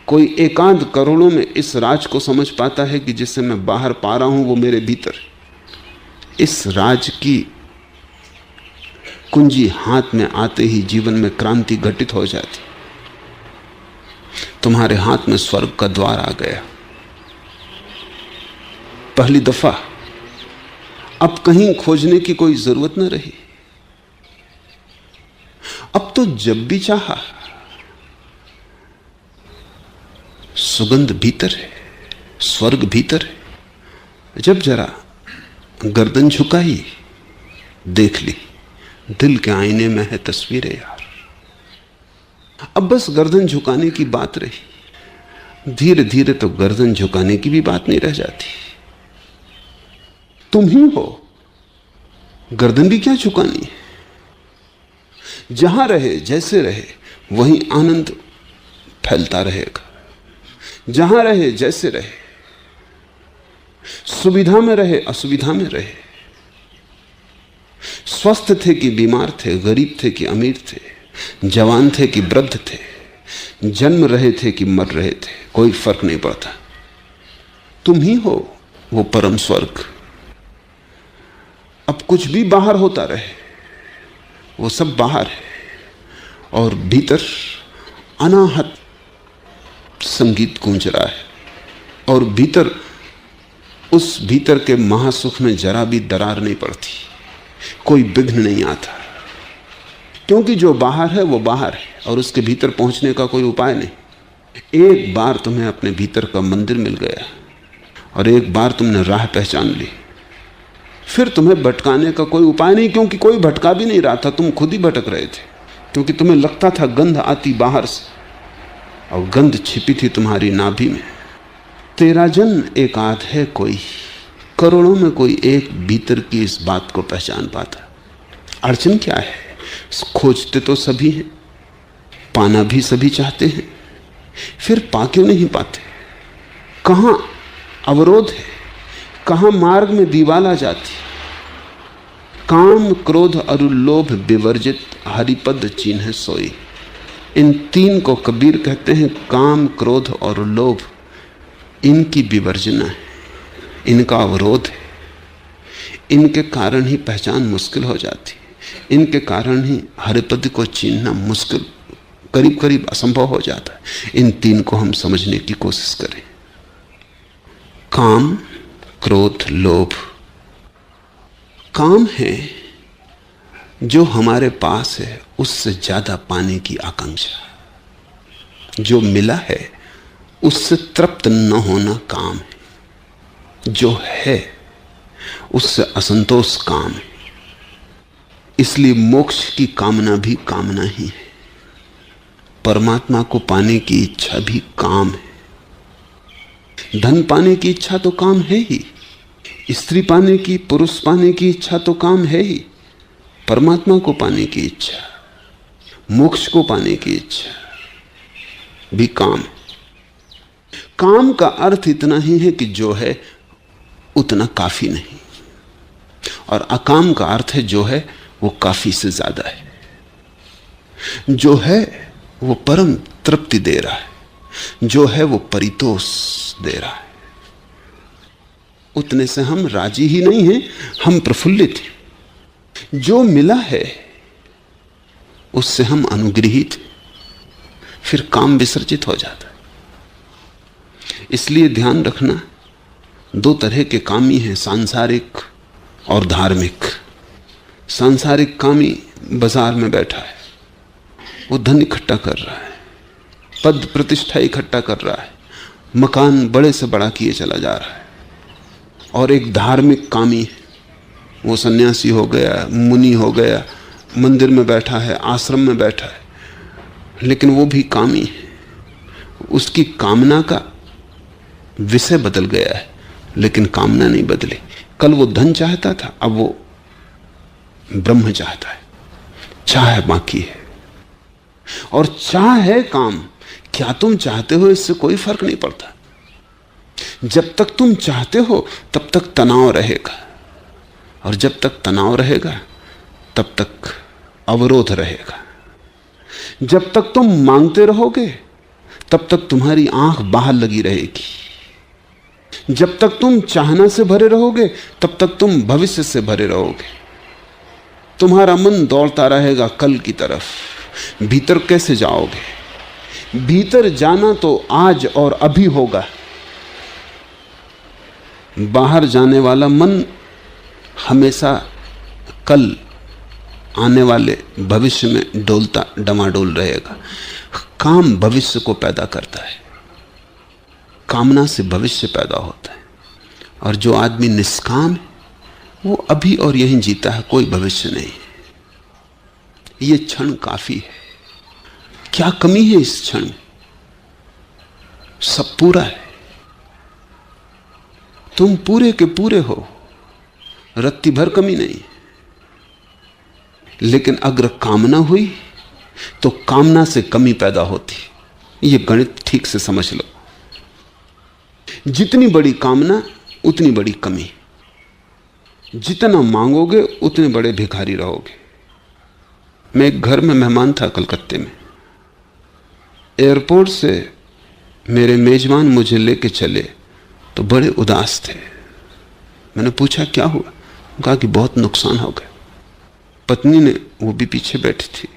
कोई एकांत करोड़ों में इस राज को समझ पाता है कि जिससे मैं बाहर पा रहा हूं वो मेरे भीतर। इस राज की कुंजी हाथ में आते ही जीवन में क्रांति घटित हो जाती। तुम्हारे हाथ में स्वर्ग का द्वार आ गया पहली दफा। अब कहीं खोजने की कोई जरूरत न रही। अब तो जब भी चाहा सुगंध भीतर है, स्वर्ग भीतर है। जब जरा गर्दन झुकाई, देख ली दिल के आईने में है तस्वीरें यार। अब बस गर्दन झुकाने की बात रही। धीरे धीरे तो गर्दन झुकाने की भी बात नहीं रह जाती। तुम ही हो, गर्दन भी क्या झुकानी है। जहां रहे जैसे रहे वहीं आनंद फैलता रहेगा। जहां रहे जैसे रहे, सुविधा में रहे असुविधा में रहे, स्वस्थ थे कि बीमार थे, गरीब थे कि अमीर थे, जवान थे कि वृद्ध थे, जन्म रहे थे कि मर रहे थे, कोई फर्क नहीं पड़ता। तुम ही हो वो परम स्वर्ग। अब कुछ भी बाहर होता रहे, वो सब बाहर है और भीतर अनाहत संगीत गूंज रहा है। और भीतर, उस भीतर के महासुख में जरा भी दरार नहीं पड़ती, कोई विघ्न नहीं आता, क्योंकि जो बाहर है वो बाहर है और उसके भीतर पहुंचने का कोई उपाय नहीं। एक बार तुम्हें अपने भीतर का मंदिर मिल गया और एक बार तुमने राह पहचान ली, फिर तुम्हें भटकाने का कोई उपाय नहीं, क्योंकि कोई भटका भी नहीं रहा था, तुम खुद ही भटक रहे थे। क्योंकि तुम्हें लगता था गंध आती बाहर से और गंध छिपी थी तुम्हारी नाभि में। तेरा जन एक आध है कोई, करोड़ों में कोई एक भीतर की इस बात को पहचान पाता। अड़चन क्या है? खोजते तो सभी हैं, पाना भी सभी चाहते हैं, फिर पा क्यों नहीं पाते? कहां अवरोध है, कहां मार्ग में दीवाल आ जाती? काम क्रोध और लोभ विवर्जित हरिपद चिन्ह सोई। इन तीन को कबीर कहते हैं काम क्रोध और लोभ। इनकी विवर्जना है, इनका अवरोध है, इनके कारण ही पहचान मुश्किल हो जाती, इनके कारण ही हरिपद को चिन्हना मुश्किल, करीब करीब असंभव हो जाता है। इन तीन को हम समझने की कोशिश करें। काम क्रोध लोभ। काम है जो हमारे पास है उससे ज्यादा पाने की आकांक्षा, जो मिला है उससे तृप्त न होना काम है, जो है उससे असंतोष काम है। इसलिए मोक्ष की कामना भी कामना ही है, परमात्मा को पाने की इच्छा भी काम है। धन पाने की इच्छा तो काम है ही, स्त्री पाने की, पुरुष पाने की इच्छा तो काम है ही, परमात्मा को पाने की इच्छा, मोक्ष को पाने की इच्छा भी काम है। काम का अर्थ इतना ही है कि जो है उतना काफी नहीं, और अकाम का अर्थ है जो है वो काफी से ज्यादा है। जो है वो परम तृप्ति दे रहा है, जो है वो परितोष दे रहा है। उतने से हम राजी ही नहीं हैं, हम प्रफुल्लित हैं। जो मिला है उससे हम अनुग्रहित, फिर काम विसर्जित हो जाता है। इसलिए ध्यान रखना, दो तरह के कामी हैं, सांसारिक और धार्मिक। सांसारिक कामी बाजार में बैठा है, वो धन इकट्ठा कर रहा है, पद प्रतिष्ठा इकट्ठा कर रहा है, मकान बड़े से बड़ा किए चला जा रहा है। और एक धार्मिक कामी है, वो सन्यासी हो गया, मुनि हो गया, मंदिर में बैठा है, आश्रम में बैठा है, लेकिन वो भी कामी है। उसकी कामना का विषय बदल गया है, लेकिन कामना नहीं बदली। कल वो धन चाहता था, अब वो ब्रह्म चाहता है। चाह बाकी है, और चाह है काम। क्या तुम चाहते हो इससे कोई फर्क नहीं पड़ता। जब तक तुम चाहते हो तब तक तनाव रहेगा, और जब तक तनाव रहेगा तब तक अवरोध रहेगा। जब तक तुम मांगते रहोगे तब तक तुम्हारी आंख बाहर लगी रहेगी। जब तक तुम चाहना से भरे रहोगे तब तक तुम भविष्य से भरे रहोगे। तुम्हारा मन दौड़ता रहेगा कल की तरफ। भीतर कैसे जाओगे? भीतर जाना तो आज और अभी होगा। बाहर जाने वाला मन हमेशा कल आने वाले भविष्य में डोलता डमाडोल रहेगा। काम भविष्य को पैदा करता है, कामना से भविष्य पैदा होता है। और जो आदमी निष्काम है वो अभी और यहीं जीता है, कोई भविष्य नहीं। ये क्षण काफी है। क्या कमी है इस क्षण में? सब पूरा है। तुम पूरे के पूरे हो, रत्ती भर कमी नहीं। लेकिन अगर कामना हुई तो कामना से कमी पैदा होती। ये गणित ठीक से समझ लो। जितनी बड़ी कामना उतनी बड़ी कमी। जितना मांगोगे उतने बड़े भिखारी रहोगे। मैं एक घर में मेहमान था कलकत्ते में। एयरपोर्ट से मेरे मेजबान मुझे लेके चले तो बड़े उदास थे। मैंने पूछा क्या हुआ? कहा कि बहुत नुकसान हो गया। पत्नी ने, वो भी पीछे बैठी थी,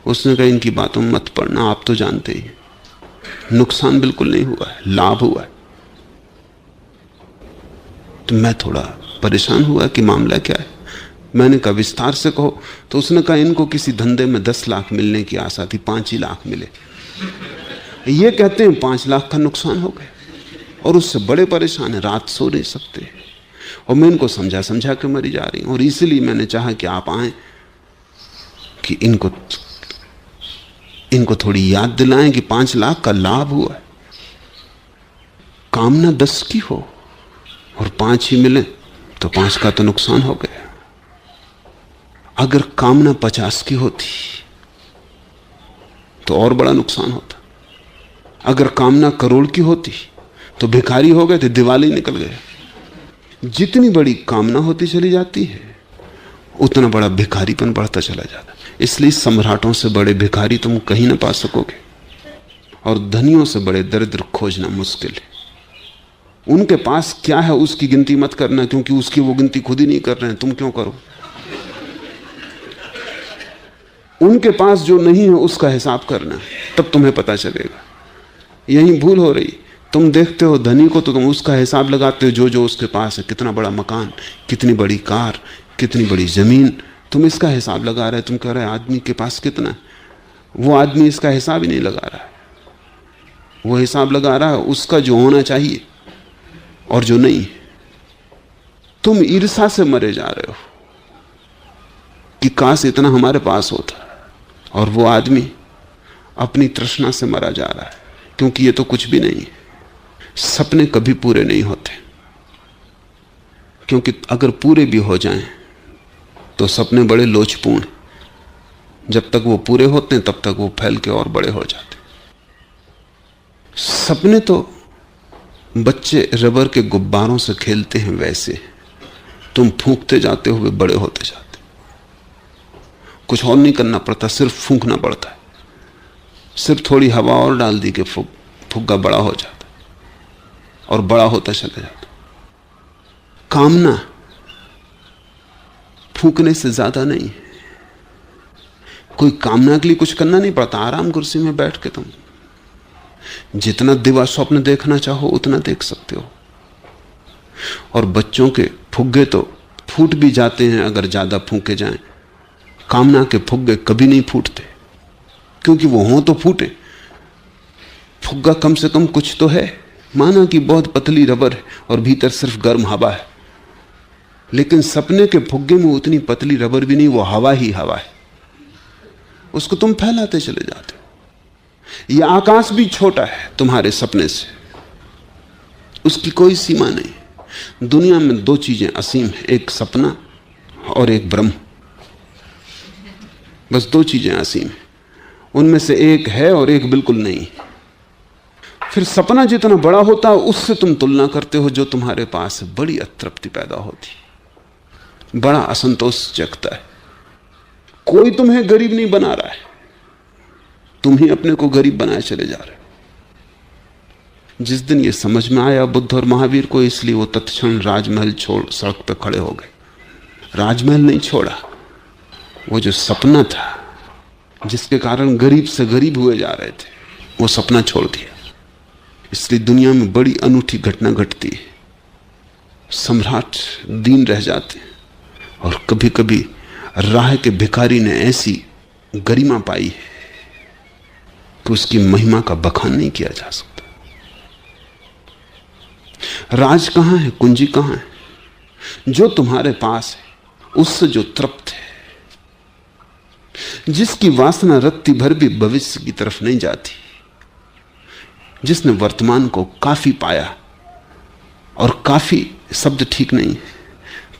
उसने कहा इनकी बातों में मत पड़ना, आप तो जानते ही नुकसान बिल्कुल नहीं हुआ है, लाभ हुआ है। तो मैं थोड़ा परेशान हुआ कि मामला क्या है। मैंने कहा विस्तार से कहो। तो उसने कहा इनको किसी धंधे में 10 लाख मिलने की आशा थी, 5 ही लाख मिले। ये कहते हैं 5 लाख का नुकसान हो गया और उससे बड़े परेशान है, रात सो नहीं सकते। और मैं इनको समझा समझा के मरी जा रही हूं। और इसीलिए मैंने चाहा कि आप आए कि इनको थोड़ी याद दिलाएं कि 5 लाख का लाभ हुआ है। कामना 10 की हो और 5 ही मिले तो 5 का तो नुकसान हो गया। अगर कामना 50 की होती तो और बड़ा नुकसान होता। अगर कामना करोड़ की होती तो भिखारी हो गए थे, दिवाली निकल गए। जितनी बड़ी कामना होती चली जाती है उतना बड़ा भिखारीपन बढ़ता चला जाता। इसलिए सम्राटों से बड़े भिखारी तुम कहीं ना पा सकोगे और धनियों से बड़े दरिद्र खोजना मुश्किल है। उनके पास क्या है उसकी गिनती मत करना, क्योंकि उसकी वो गिनती खुद ही नहीं कर रहे हैं, तुम क्यों करो? उनके पास जो नहीं है उसका हिसाब करना, तब तुम्हें पता चलेगा। यही भूल हो रही। तुम देखते हो धनी को तो तुम उसका हिसाब लगाते हो जो जो उसके पास है, कितना बड़ा मकान, कितनी बड़ी कार, कितनी बड़ी जमीन, तुम इसका हिसाब लगा रहे। तुम कह रहे आदमी के पास कितना है, वो आदमी इसका हिसाब ही नहीं लगा रहा है। वो हिसाब लगा रहा है उसका जो होना चाहिए और जो नहीं। तुम ईर्ष्या से मरे जा रहे हो कि काश इतना हमारे पास होता, और वो आदमी अपनी तृष्णा से मरा जा रहा है, क्योंकि ये तो कुछ भी नहीं है। सपने कभी पूरे नहीं होते, क्योंकि अगर पूरे भी हो जाएं तो सपने बड़े लोचपूर्ण। जब तक वो पूरे होते हैं तब तक वो फैल के और बड़े हो जाते। सपने तो बच्चे रबर के गुब्बारों से खेलते हैं, वैसे तुम फूंकते जाते हुए बड़े होते जाते। कुछ और नहीं करना पड़ता, सिर्फ फूंकना पड़ता है। सिर्फ थोड़ी हवा और डाल दी कि फुग्गा बड़ा हो जाता और बड़ा होता चला जाता। कामना फूंकने से ज्यादा नहीं है। कोई कामना के लिए कुछ करना नहीं पड़ता। आराम कुर्सी में बैठ के तुम जितना दिवा स्वप्न देखना चाहो उतना देख सकते हो। और बच्चों के फुग्गे तो फूट भी जाते हैं अगर ज्यादा फूंके जाएं। कामना के फुग्गे कभी नहीं फूटते, क्योंकि वो हों तो फूटे। फुग्गा कम से कम कुछ तो है, माना कि बहुत पतली रबर है और भीतर सिर्फ गर्म हवा है। लेकिन सपने के फुग्गे में उतनी पतली रबर भी नहीं, वो हवा ही हवा है। उसको तुम फैलाते चले जाते हो। यह आकाश भी छोटा है तुम्हारे सपने से, उसकी कोई सीमा नहीं। दुनिया में 2 चीजें असीम है, एक सपना और एक ब्रह्म। बस 2 चीजें असीम है, उनमें से एक है और एक बिल्कुल नहीं। फिर सपना जितना बड़ा होता है उससे तुम तुलना करते हो जो तुम्हारे पास है, बड़ी अतृप्ति पैदा होती, बड़ा असंतोष जगता है। कोई तुम्हें गरीब नहीं बना रहा है, तुम ही अपने को गरीब बनाए चले जा रहे हो। जिस दिन ये समझ में आया बुद्ध और महावीर को, इसलिए वो तत्क्षण राजमहल छोड़ सड़क पर खड़े हो गए। राजमहल नहीं छोड़ा, वो जो सपना था जिसके कारण गरीब से गरीब हुए जा रहे थे, वो सपना छोड़ दिया। इसलिए दुनिया में बड़ी अनूठी घटना घटती है। सम्राट दीन रह जाते हैं और कभी कभी राह के भिखारी ने ऐसी गरिमा पाई है कि उसकी महिमा का बखान नहीं किया जा सकता। राज कहां है, कुंजी कहां है? जो तुम्हारे पास है उससे जो तृप्त है, जिसकी वासना रत्ती भर भी भविष्य की तरफ नहीं जाती, जिसने वर्तमान को काफी पाया, और काफी शब्द ठीक नहीं,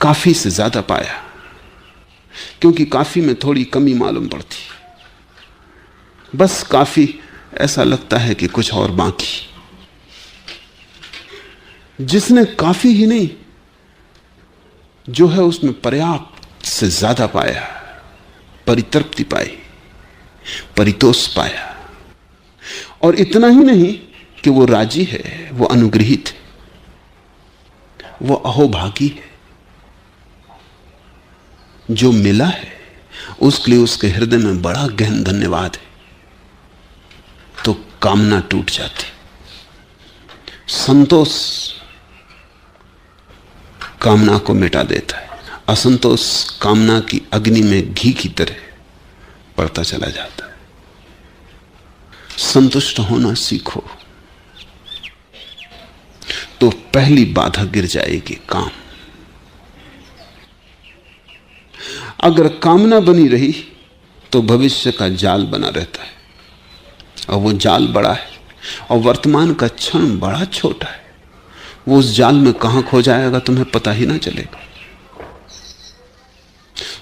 काफी से ज्यादा पाया, क्योंकि काफी में थोड़ी कमी मालूम पड़ती, बस काफी ऐसा लगता है कि कुछ और बाकी। जिसने काफी ही नहीं, जो है उसमें पर्याप्त से ज्यादा पाया, परितृप्ति पाई, परितोष पाया। और इतना ही नहीं कि वो राजी है, वो अनुग्रहित है, वो अहोभागी है। जो मिला है उसके लिए उसके हृदय में बड़ा गहन धन्यवाद है, तो कामना टूट जाती। संतोष कामना को मिटा देता है, असंतोष कामना की अग्नि में घी की तरह बढ़ता चला जाता है। संतुष्ट होना सीखो तो पहली बाधा गिर जाएगी, काम। अगर कामना बनी रही तो भविष्य का जाल बना रहता है, और वो जाल बड़ा है, और वर्तमान का क्षण बड़ा छोटा है। वो उस जाल में कहां खो जाएगा तुम्हें पता ही ना चलेगा।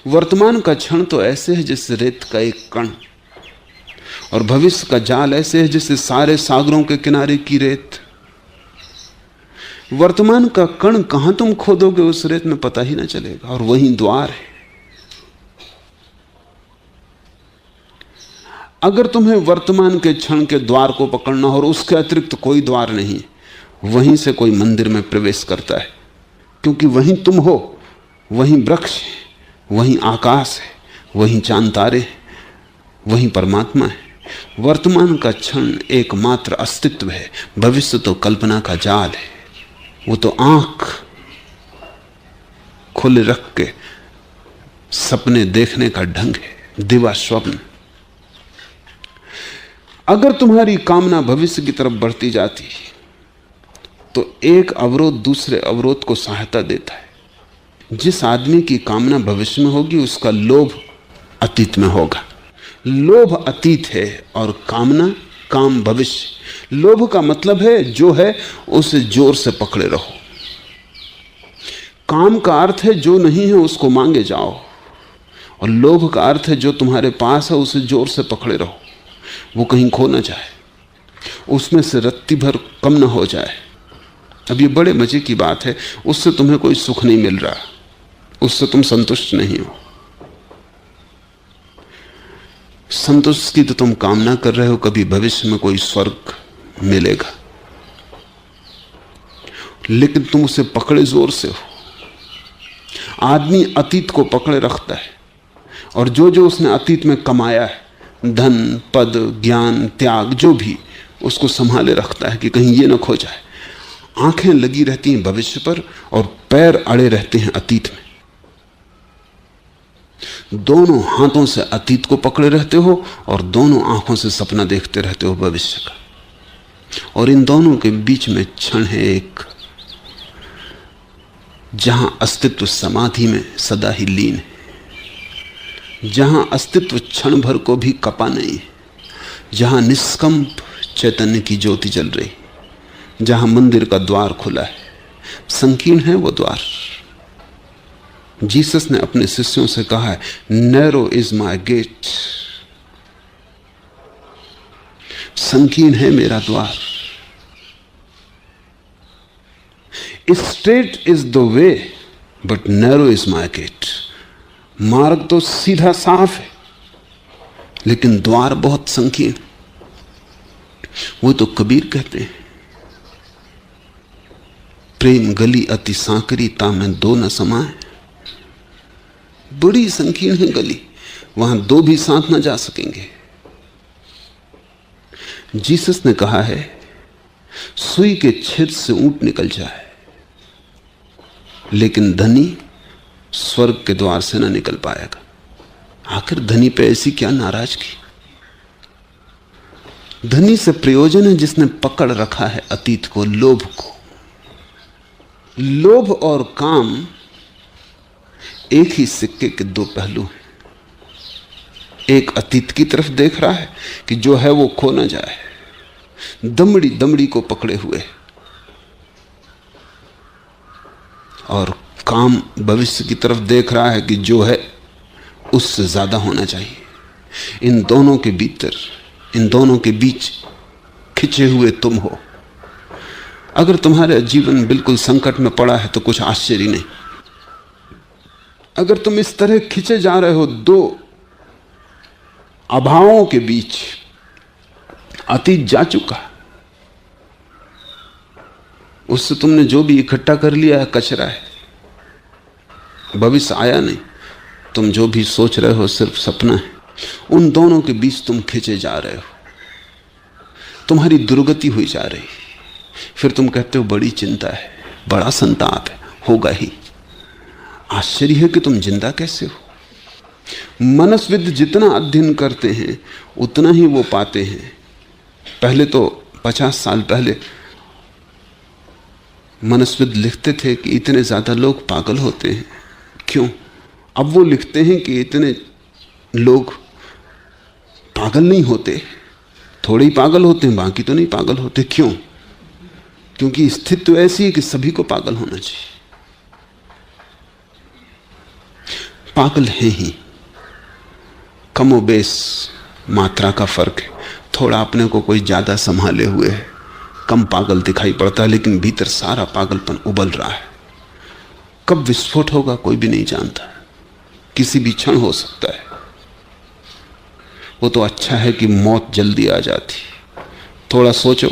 वर्तमान का क्षण तो ऐसे है जैसे रेत का एक कण, और भविष्य का जाल ऐसे है जैसे सारे सागरों के किनारे की रेत। वर्तमान का कण कहां तुम खोदोगे उस रेत में पता ही ना चलेगा, और वहीं द्वार है। अगर तुम्हें वर्तमान के क्षण के द्वार को पकड़ना और उसके अतिरिक्त कोई द्वार नहीं, वहीं से कोई मंदिर में प्रवेश करता है, क्योंकि वहीं तुम हो, वहीं वृक्ष है, वहीं आकाश है, वहीं चांद तारे हैं, वहीं परमात्मा है। वर्तमान का क्षण एकमात्र अस्तित्व है, भविष्य तो कल्पना का जाल है। वो तो आंख खुले रख के सपने देखने का ढंग है, दिवा स्वप्न। अगर तुम्हारी कामना भविष्य की तरफ बढ़ती जाती है तो एक अवरोध दूसरे अवरोध को सहायता देता है। जिस आदमी की कामना भविष्य में होगी उसका लोभ अतीत में होगा। लोभ अतीत है और कामना काम भविष्य। लोभ का मतलब है जो है उसे जोर से पकड़े रहो। काम का अर्थ है जो नहीं है उसको मांगे जाओ, और लोभ का अर्थ है जो तुम्हारे पास है उसे जोर से पकड़े रहो, वो कहीं खो ना जाए, उसमें से रत्ती भर कम ना हो जाए। अब ये बड़े मजे की बात है, उससे तुम्हें कोई सुख नहीं मिल रहा, उससे तुम संतुष्ट नहीं हो। संतुष्ट की तो तुम कामना कर रहे हो, कभी भविष्य में कोई स्वर्ग मिलेगा, लेकिन तुम उसे पकड़े जोर से हो। आदमी अतीत को पकड़े रखता है, और जो जो उसने अतीत में कमाया है, धन पद ज्ञान त्याग, जो भी, उसको संभाले रखता है कि कहीं ये न खो जाए। आंखें लगी रहती हैं भविष्य पर और पैर अड़े रहते हैं अतीत में। दोनों हाथों से अतीत को पकड़े रहते हो और दोनों आंखों से सपना देखते रहते हो भविष्य का, और इन दोनों के बीच में क्षण है एक, जहां अस्तित्व समाधि में सदा ही लीन है, जहां अस्तित्व क्षण भर को भी कपा नहीं है, जहां निष्कंप चैतन्य की ज्योति जल रही, जहां मंदिर का द्वार खुला है। संकीर्ण है वो द्वार। जीसस ने अपने शिष्यों से कहा है, नैरो इज माई गेट, संकीर्ण है मेरा द्वार। Straight is the way but narrow is my gate. मार्ग तो सीधा साफ है, लेकिन द्वार बहुत संकीर्ण। वो तो कबीर कहते हैं, प्रेम गली अति सांकरी ता में दो न समाए। बड़ी संकीर्ण है गली, वहां दो भी साथ न जा सकेंगे। जीसस ने कहा है सुई के छेद से ऊंट निकल जाए, लेकिन धनी स्वर्ग के द्वार से न निकल पाएगा। आखिर धनी पे ऐसी क्या नाराजगी? धनी से प्रयोजन है जिसने पकड़ रखा है अतीत को, लोभ को। लोभ और काम एक ही सिक्के के दो पहलू हैं। एक अतीत की तरफ देख रहा है कि जो है वो खो ना जाए, दमड़ी दमड़ी को पकड़े हुए, और काम भविष्य की तरफ देख रहा है कि जो है उससे ज्यादा होना चाहिए। इन दोनों के भीतर, इन दोनों के बीच खिंचे हुए तुम हो। अगर तुम्हारा जीवन बिल्कुल संकट में पड़ा है तो कुछ आश्चर्य नहीं। अगर तुम इस तरह खिंचे जा रहे हो दो अभावों के बीच, अतीत जा चुका, उससे तुमने जो भी इकट्ठा कर लिया है कचरा है, भविष्य आया नहीं। तुम जो भी सोच रहे हो सिर्फ सपना है। उन दोनों के बीच तुम खिंचे जा रहे हो, तुम्हारी दुर्गति हुई जा रही। फिर तुम कहते हो बड़ी चिंता है, बड़ा संताप है, होगा ही। आश्चर्य है कि तुम जिंदा कैसे हो। मनस्विद जितना अध्ययन करते हैं उतना ही वो पाते हैं। पहले तो 50 साल पहले मनस्विद लिखते थे कि इतने ज्यादा लोग पागल होते हैं। क्यों? अब वो लिखते हैं कि इतने लोग पागल नहीं होते, थोड़े ही पागल होते हैं, बाकी तो नहीं पागल होते। क्यों? क्योंकि स्थिति तो ऐसी है कि सभी को पागल होना चाहिए। पागल हैं ही, कमोबेश मात्रा का फर्क है। थोड़ा अपने को कोई ज्यादा संभाले हुए है, कम पागल दिखाई पड़ता है, लेकिन भीतर सारा पागलपन उबल रहा है। कब विस्फोट होगा कोई भी नहीं जानता, किसी भी क्षण हो सकता है। वो तो अच्छा है कि मौत जल्दी आ जाती। थोड़ा सोचो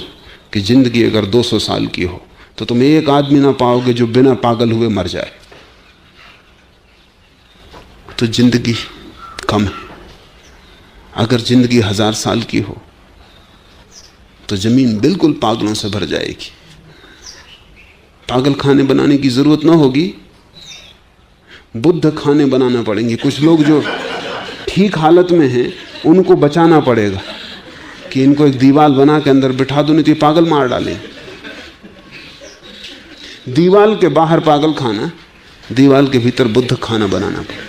कि जिंदगी अगर 200 साल की हो तो तुम एक आदमी ना पाओगे जो बिना पागल हुए मर जाए। तो जिंदगी कम है। अगर जिंदगी 1000 साल की हो तो जमीन बिल्कुल पागलों से भर जाएगी। पागल खाने बनाने की जरूरत ना होगी, बुद्ध खाने बनाना पड़ेंगे। कुछ लोग जो ठीक हालत में हैं उनको बचाना पड़ेगा कि इनको एक दीवार बना के अंदर बिठा दो, नहीं तो ये पागल मार डालें। दीवार के बाहर पागल खाना, दीवार के भीतर बुद्ध खाना बनाना पड़ेगा।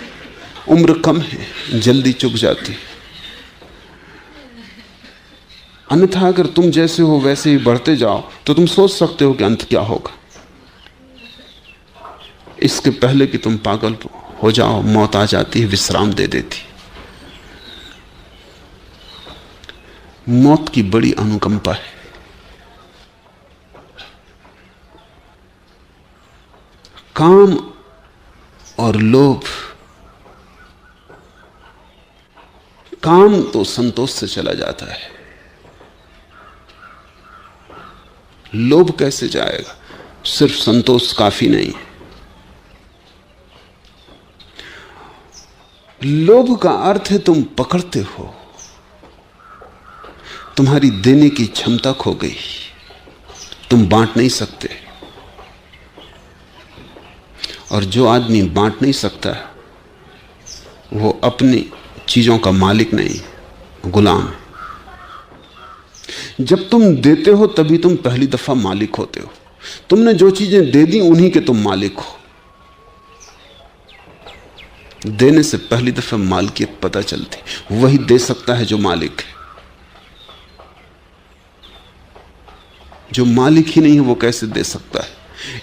उम्र कम है, जल्दी चुक जाती। अन्यथा अगर तुम जैसे हो वैसे ही बढ़ते जाओ तो तुम सोच सकते हो कि अंत क्या होगा। इसके पहले कि तुम पागल हो जाओ, मौत आ जाती है, विश्राम दे देती। मौत की बड़ी अनुकंपा है। काम और लोभ, काम तो संतोष से चला जाता है, लोभ कैसे जाएगा? सिर्फ संतोष काफी नहीं है। लोभ का अर्थ है तुम पकड़ते हो, तुम्हारी देने की क्षमता खो गई, तुम बांट नहीं सकते। और जो आदमी बांट नहीं सकता वो अपनी चीजों का मालिक नहीं, गुलाम है। जब तुम देते हो तभी तुम पहली दफा मालिक होते हो। तुमने जो चीजें दे दी उन्हीं के तुम मालिक हो। देने से पहली दफा मालिकियत पता चलती, वही दे सकता है जो मालिक है। जो मालिक ही नहीं है वो कैसे दे सकता है?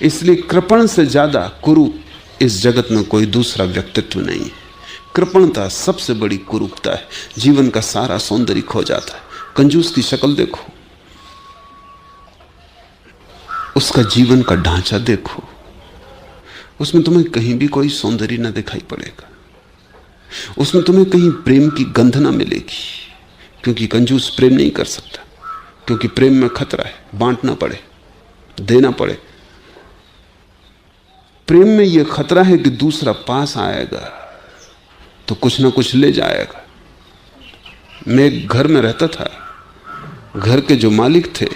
इसलिए कृपण से ज्यादा कुरूप इस जगत में कोई दूसरा व्यक्तित्व नहीं है। कृपणता सबसे बड़ी कुरूपता है। जीवन का सारा सौंदर्य खो जाता है। कंजूस की शक्ल देखो, उसका जीवन का ढांचा देखो, उसमें तुम्हें कहीं भी कोई सौंदर्य ना दिखाई पड़ेगा। उसमें तुम्हें कहीं प्रेम की गंध ना मिलेगी, क्योंकि कंजूस प्रेम नहीं कर सकता। क्योंकि प्रेम में खतरा है, बांटना पड़े, देना पड़े। प्रेम में यह खतरा है कि दूसरा पास आएगा तो कुछ ना कुछ ले जाएगा। मैं एक घर में रहता था, घर के जो मालिक थे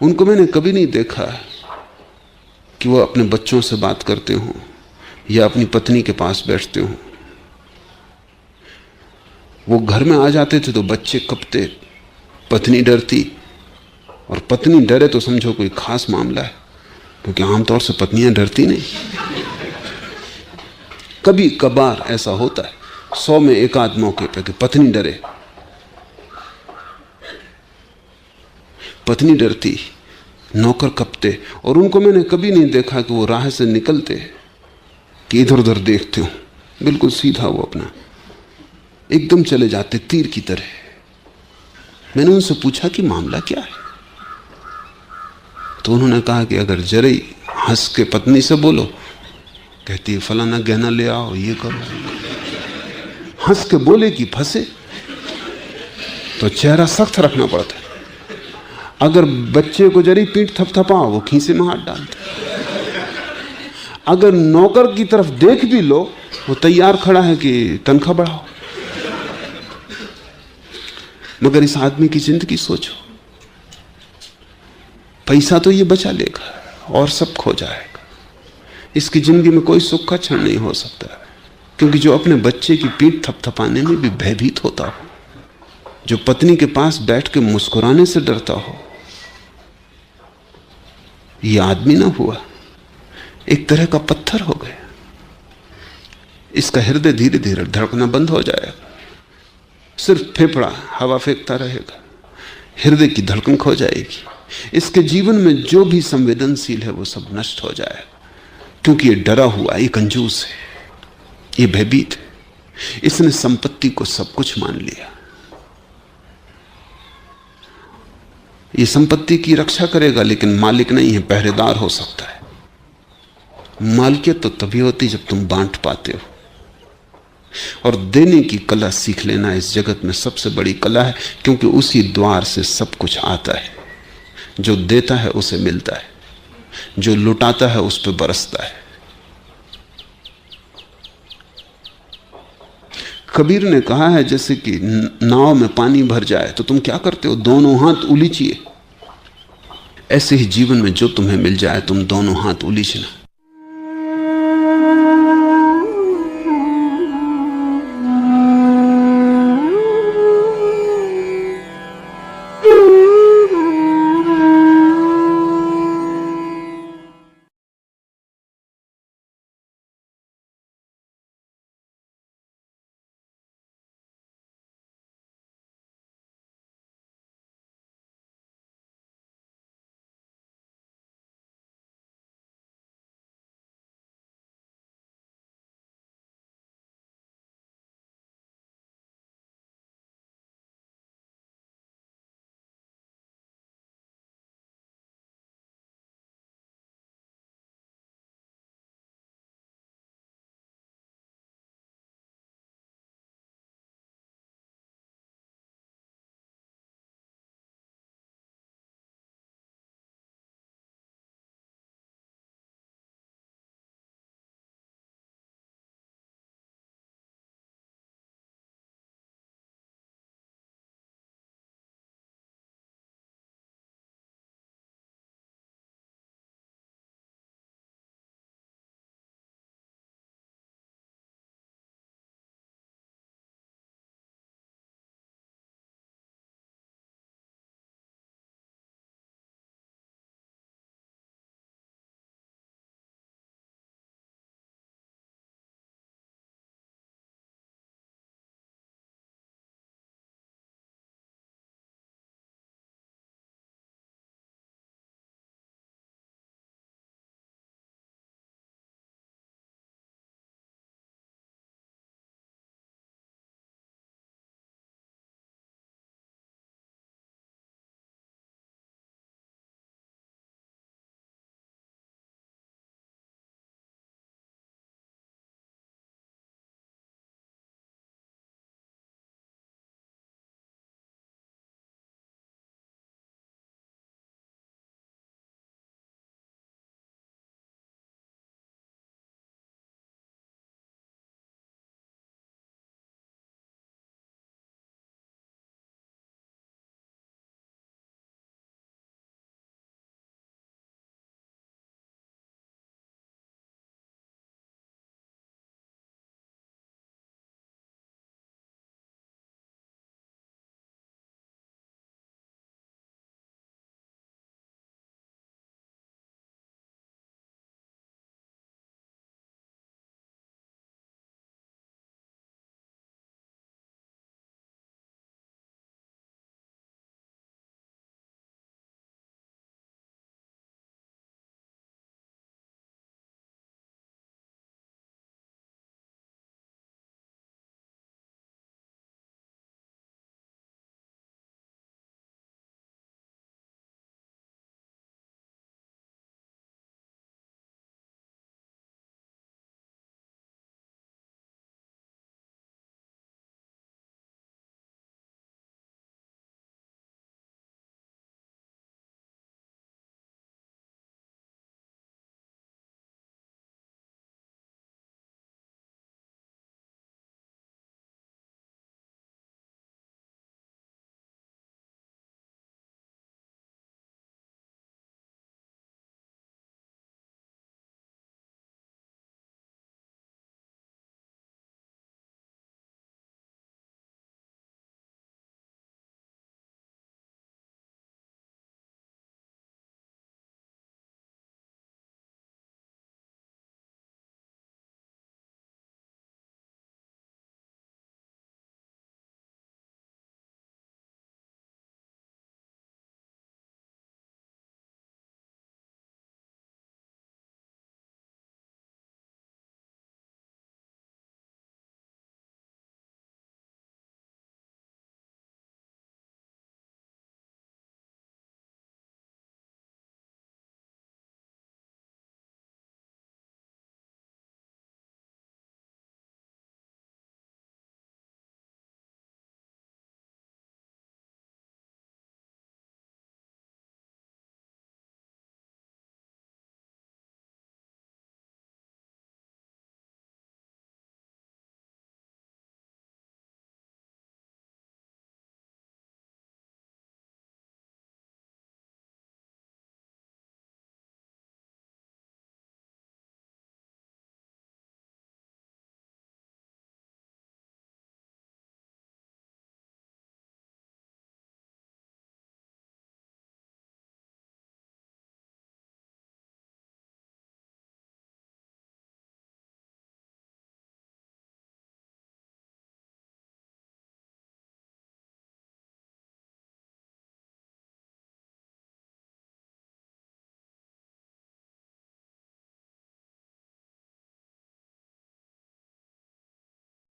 उनको मैंने कभी नहीं देखा कि वो अपने बच्चों से बात करते हों या अपनी पत्नी के पास बैठते हों। वो घर में आ जाते थे तो बच्चे कपते, पत्नी डरती, और पत्नी डरे तो समझो कोई खास मामला है, क्योंकि आमतौर से पत्नियां डरती नहीं। कभी कभार ऐसा होता है, 100 में एक आध मौके पे कि पत्नी डरे। पत्नी डरती, नौकर कपते, और उनको मैंने कभी नहीं देखा कि वो राह से निकलते कि इधर उधर देखते हो। बिल्कुल सीधा वो अपना एकदम चले जाते तीर की तरह। मैंने उनसे पूछा कि मामला क्या है, तो उन्होंने कहा कि अगर जरा ही हंस के पत्नी से बोलो, कहती है फलाना गहना ले आओ, ये करो। हंस के बोले कि फंसे तो चेहरा सख्त रखना पड़ता है। अगर बच्चे को जरी पीठ थपथपाओ, वो खीसे में हाथ डालते। अगर नौकर की तरफ देख भी लो, वो तैयार खड़ा है कि तनख्वाह बढ़ाओ। मगर इस आदमी की जिंदगी सोचो, पैसा तो ये बचा लेगा और सब खो जाएगा। इसकी जिंदगी में कोई सुख का क्षण नहीं हो सकता, क्योंकि जो अपने बच्चे की पीठ थपथपाने में भी भयभीत होता हो, जो पत्नी के पास बैठ के मुस्कुराने से डरता हो, ये आदमी ना हुआ, एक तरह का पत्थर हो गया। इसका हृदय धीरे धीरे धड़कना बंद हो जाएगा, सिर्फ फेफड़ा हवा फेंकता रहेगा, हृदय की धड़कन खो जाएगी। इसके जीवन में जो भी संवेदनशील है वो सब नष्ट हो जाएगा, क्योंकि ये डरा हुआ, ये कंजूस है, ये भयभीत है। इसने संपत्ति को सब कुछ मान लिया। ये संपत्ति की रक्षा करेगा लेकिन मालिक नहीं है, पहरेदार हो सकता है। मालिकियत तो तभी होती जब तुम बांट पाते हो, और देने की कला सीख लेना इस जगत में सबसे बड़ी कला है, क्योंकि उसी द्वार से सब कुछ आता है। जो देता है उसे मिलता है, जो लुटाता है उस पर बरसता है। कबीर ने कहा है, जैसे कि नाव में पानी भर जाए तो तुम क्या करते हो, दोनों हाथ उलीचिए। ऐसे ही जीवन में जो तुम्हें मिल जाए तुम दोनों हाथ उलीचना।